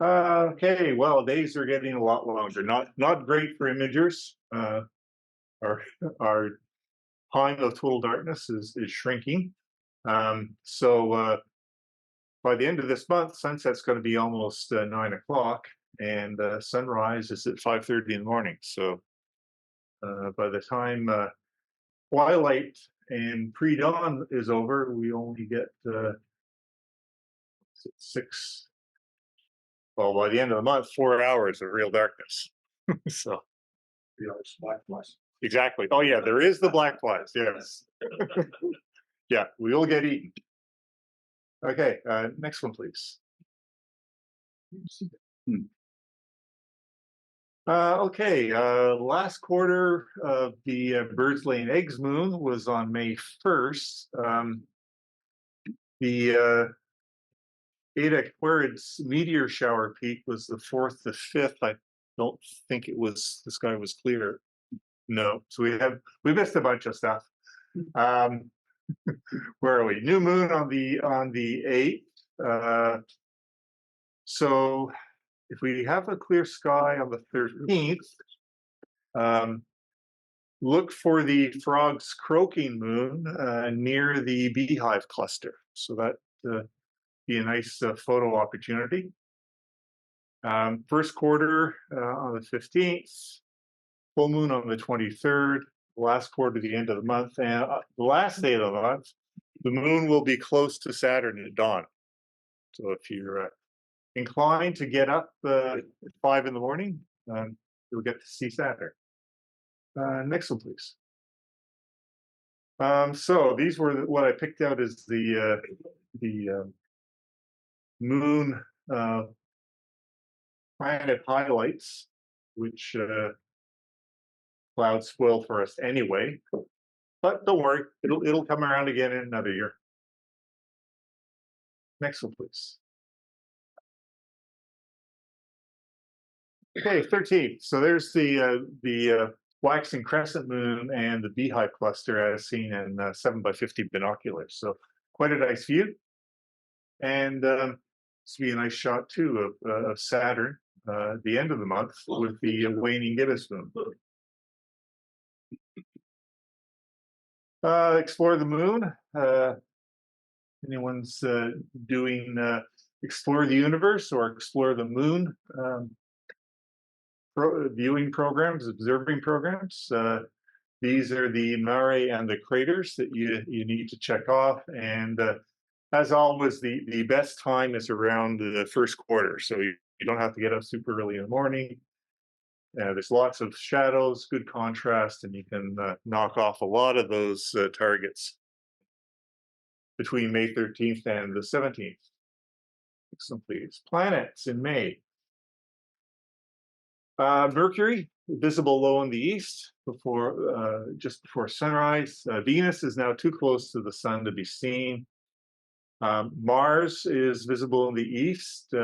Okay, well, days are getting a lot longer. Not great for imagers. Our time of total darkness is shrinking. So by the end of this month, sunset's going to be almost 9 o'clock, and sunrise is at 5:30 in the morning. So by the time twilight and pre-dawn is over, we only get 6. Well, by the end of the month, 4 hours of real darkness. So, exactly. Oh yeah, there is the black flies. Yes. Yeah, we will get eaten. Okay, next one, please. Okay, last quarter of the Birds Laying Eggs moon was on May 1st. The Eta Aquarids meteor shower peak was the 4th to 5th. I don't think the sky was clear. No, so we missed a bunch of stuff. Where are we? New moon on the 8th. So if we have a clear sky on the 13th, look for the frogs croaking moon near the beehive cluster. So that be a nice photo opportunity. First quarter on the 15th, full moon on the 23rd, last quarter, the end of the month, and the last day of the month, the moon will be close to Saturn at dawn. So if you're inclined to get up at 5 in the morning, you'll get to see Saturn. Next one, please. So these were what I picked out as the moon planet highlights, which clouds spoil for us anyway. But don't worry, it'll come around again in another year. Next one, please. Okay, 13th. So there's the waxing crescent moon and the beehive cluster as seen in 7x50 binoculars. So quite a nice view. And this will be a nice shot too of Saturn at the end of the month with the waning gibbous moon. Explore the moon. Anyone's doing explore the universe or explore the moon viewing programs, observing programs. These are the mare and the craters that you need to check off. And as always, the best time is around the first quarter. So you don't have to get up super early in the morning. There's lots of shadows, good contrast, and you can knock off a lot of those targets between May 13th and the 17th. Next one, please. Planets in May. Mercury visible low in the east just before sunrise. Venus is now too close to the sun to be seen. Mars is visible in the east,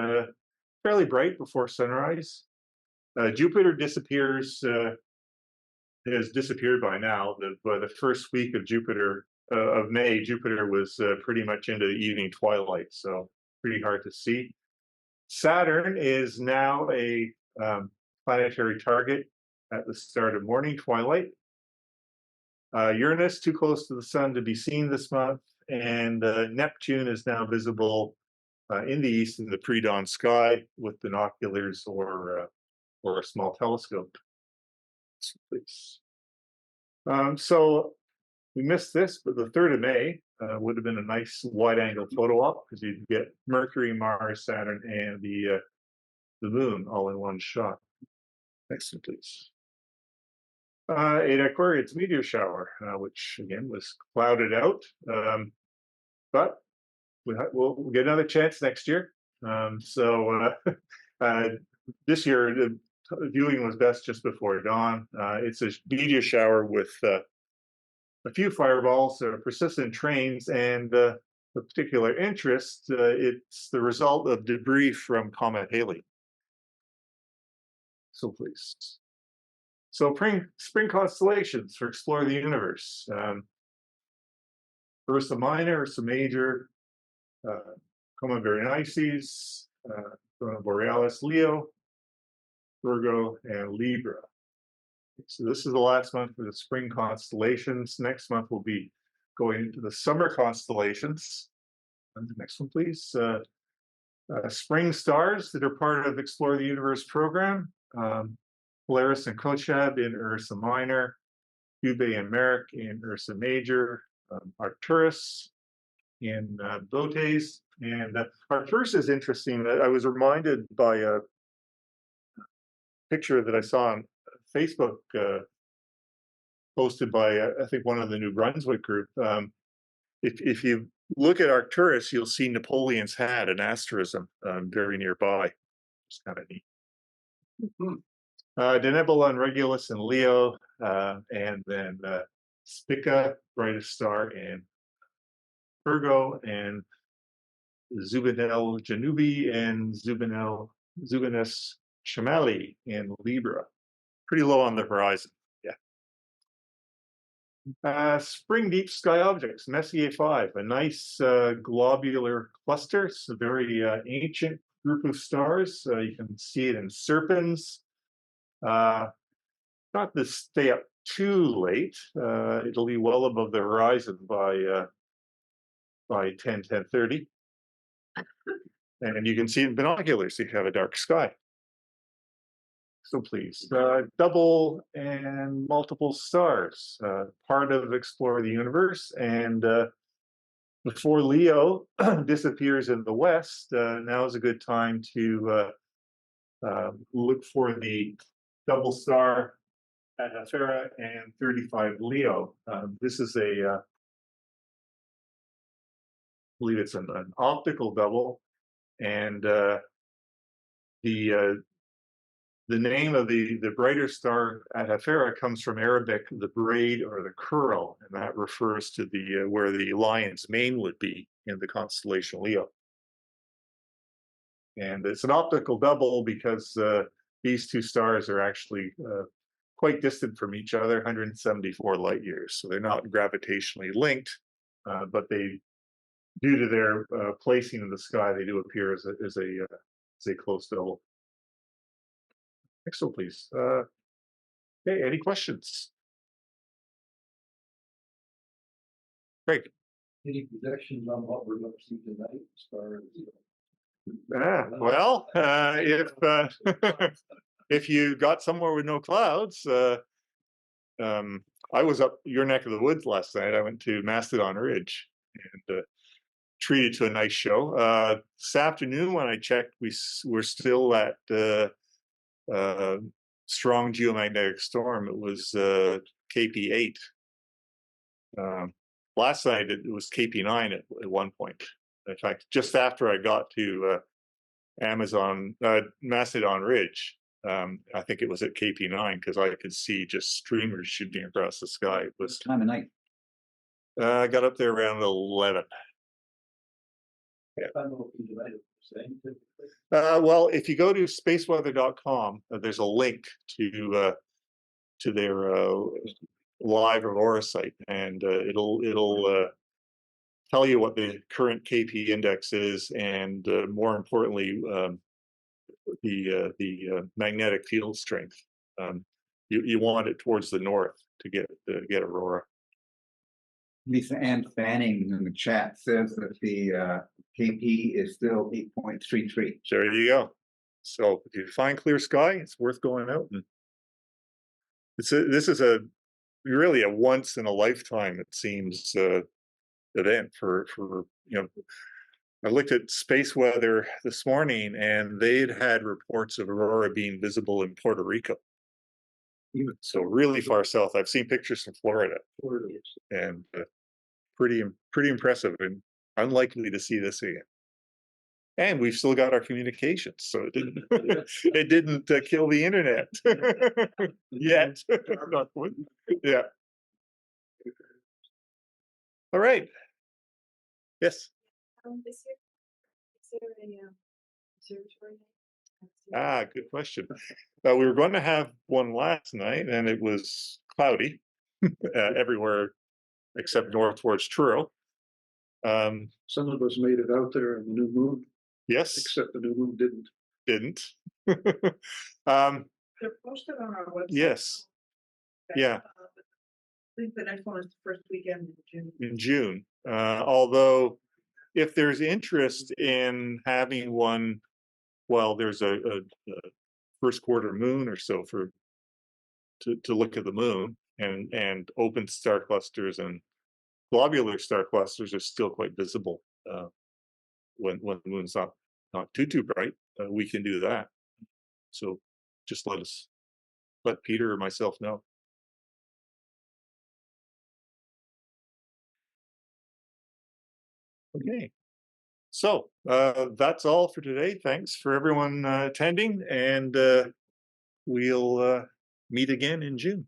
fairly bright before sunrise. Jupiter has disappeared by now. By the first week of May, Jupiter was pretty much into the evening twilight, so pretty hard to see. Saturn is now a planetary target at the start of morning twilight. Uranus too close to the sun to be seen this month, and Neptune is now visible in the east in the pre-dawn sky with binoculars or a small telescope. Please. So we missed this, but the 3rd of May would have been a nice wide-angle photo op because you'd get Mercury, Mars, Saturn, and the Moon all in one shot. Next one, please. An Aquarius meteor shower, which again was clouded out, but we'll get another chance next year. This year the viewing was best just before dawn. It's a meteor shower with a few fireballs, persistent trains, and of particular interest, it's the result of debris from Comet Halley. So please. So spring constellations for Explore the Universe. Ursa Minor, Ursa Major, Coma Berenices, Corona Borealis, Leo, Virgo, and Libra. So this is the last month for the spring constellations. Next month we'll be going into the summer constellations. And the next one, please. Spring stars that are part of Explore the Universe program. Polaris and Kochab in Ursa Minor, Cubit and Merak in Ursa Major, Arcturus in Botes. And Arcturus is interesting. I was reminded by a picture that I saw on Facebook posted by, I think, one of the New Brunswick group. If you look at Arcturus, you'll see Napoleon's hat, an asterism, very nearby. It's kind of neat. Denebula and Regulus in Leo, and then Spica, brightest star in Virgo, and Zubinel Janubi and Zubinus Chamali in Libra. Pretty low on the horizon, yeah. Spring deep sky objects, Messier 5, a nice globular cluster. It's a very ancient group of stars. You can see it in Serpens. Not to stay up too late. It'll be well above the horizon by 10:30. And you can see it in binoculars if you have a dark sky. So please, double and multiple stars, part of Explore the Universe. And before Leo disappears in the west, now is a good time to look for the double star at Hafera and 35 Leo. This is I believe it's an optical double, and the name of the brighter star at Hafera comes from Arabic, the braid or the curl, and that refers to the where the lion's mane would be in the constellation Leo. And it's an optical double because these two stars are actually quite distant from each other, 174 light years. So they're not gravitationally linked, but they, due to their placing in the sky, they do appear as a close double. Next one, please. Okay, any questions? Great. Any projections on what we're going to see tonight as far as? Well, if you got somewhere with no clouds, I was up your neck of the woods last night. I went to Mastodon Ridge and treated to a nice show. This afternoon, when I checked, we're still at strong geomagnetic storm. It was KP8. Last night it was KP9 at one point. In fact, just after I got to Mastodon Ridge, I think it was at KP9 because I could see just streamers shooting across the sky. It was Time of night. I got up there around 11. I don't know if you're right, saying typically. Well, if you go to spaceweather.com, there's a link to their live Aurora site, and it'll tell you what the current KP index is, and more importantly, the magnetic field strength. You want it towards the north to get Aurora. Lisa Ann Fanning in the chat says that the KP is still 8.33. There you go. So if you find clear sky, it's worth going out. And this is really a once in a lifetime, it seems, event for I looked at space weather this morning, and they'd had reports of Aurora being visible in Puerto Rico. So really far south. I've seen pictures from Florida, and pretty impressive, and unlikely to see this again. And we've still got our communications, so it didn't kill the internet yet. Yeah. All right. Yes. This year, is there a observatory? Good question. We were going to have one last night, and it was cloudy everywhere except north towards Truro. Some of us made it out there in the new moon, Yes, except the new moon didn't. didn't. They're posted on our website. Yes. Yeah. I think the next one is the first weekend in June. In June. Although, if there's interest in having one, well, there's a first quarter moon or so to look at the moon, and open star clusters and globular star clusters are still quite visible when the moon's not too bright. We can do that. So just let Peter or myself know. Okay. So that's all for today. Thanks for everyone attending, and we'll meet again in June.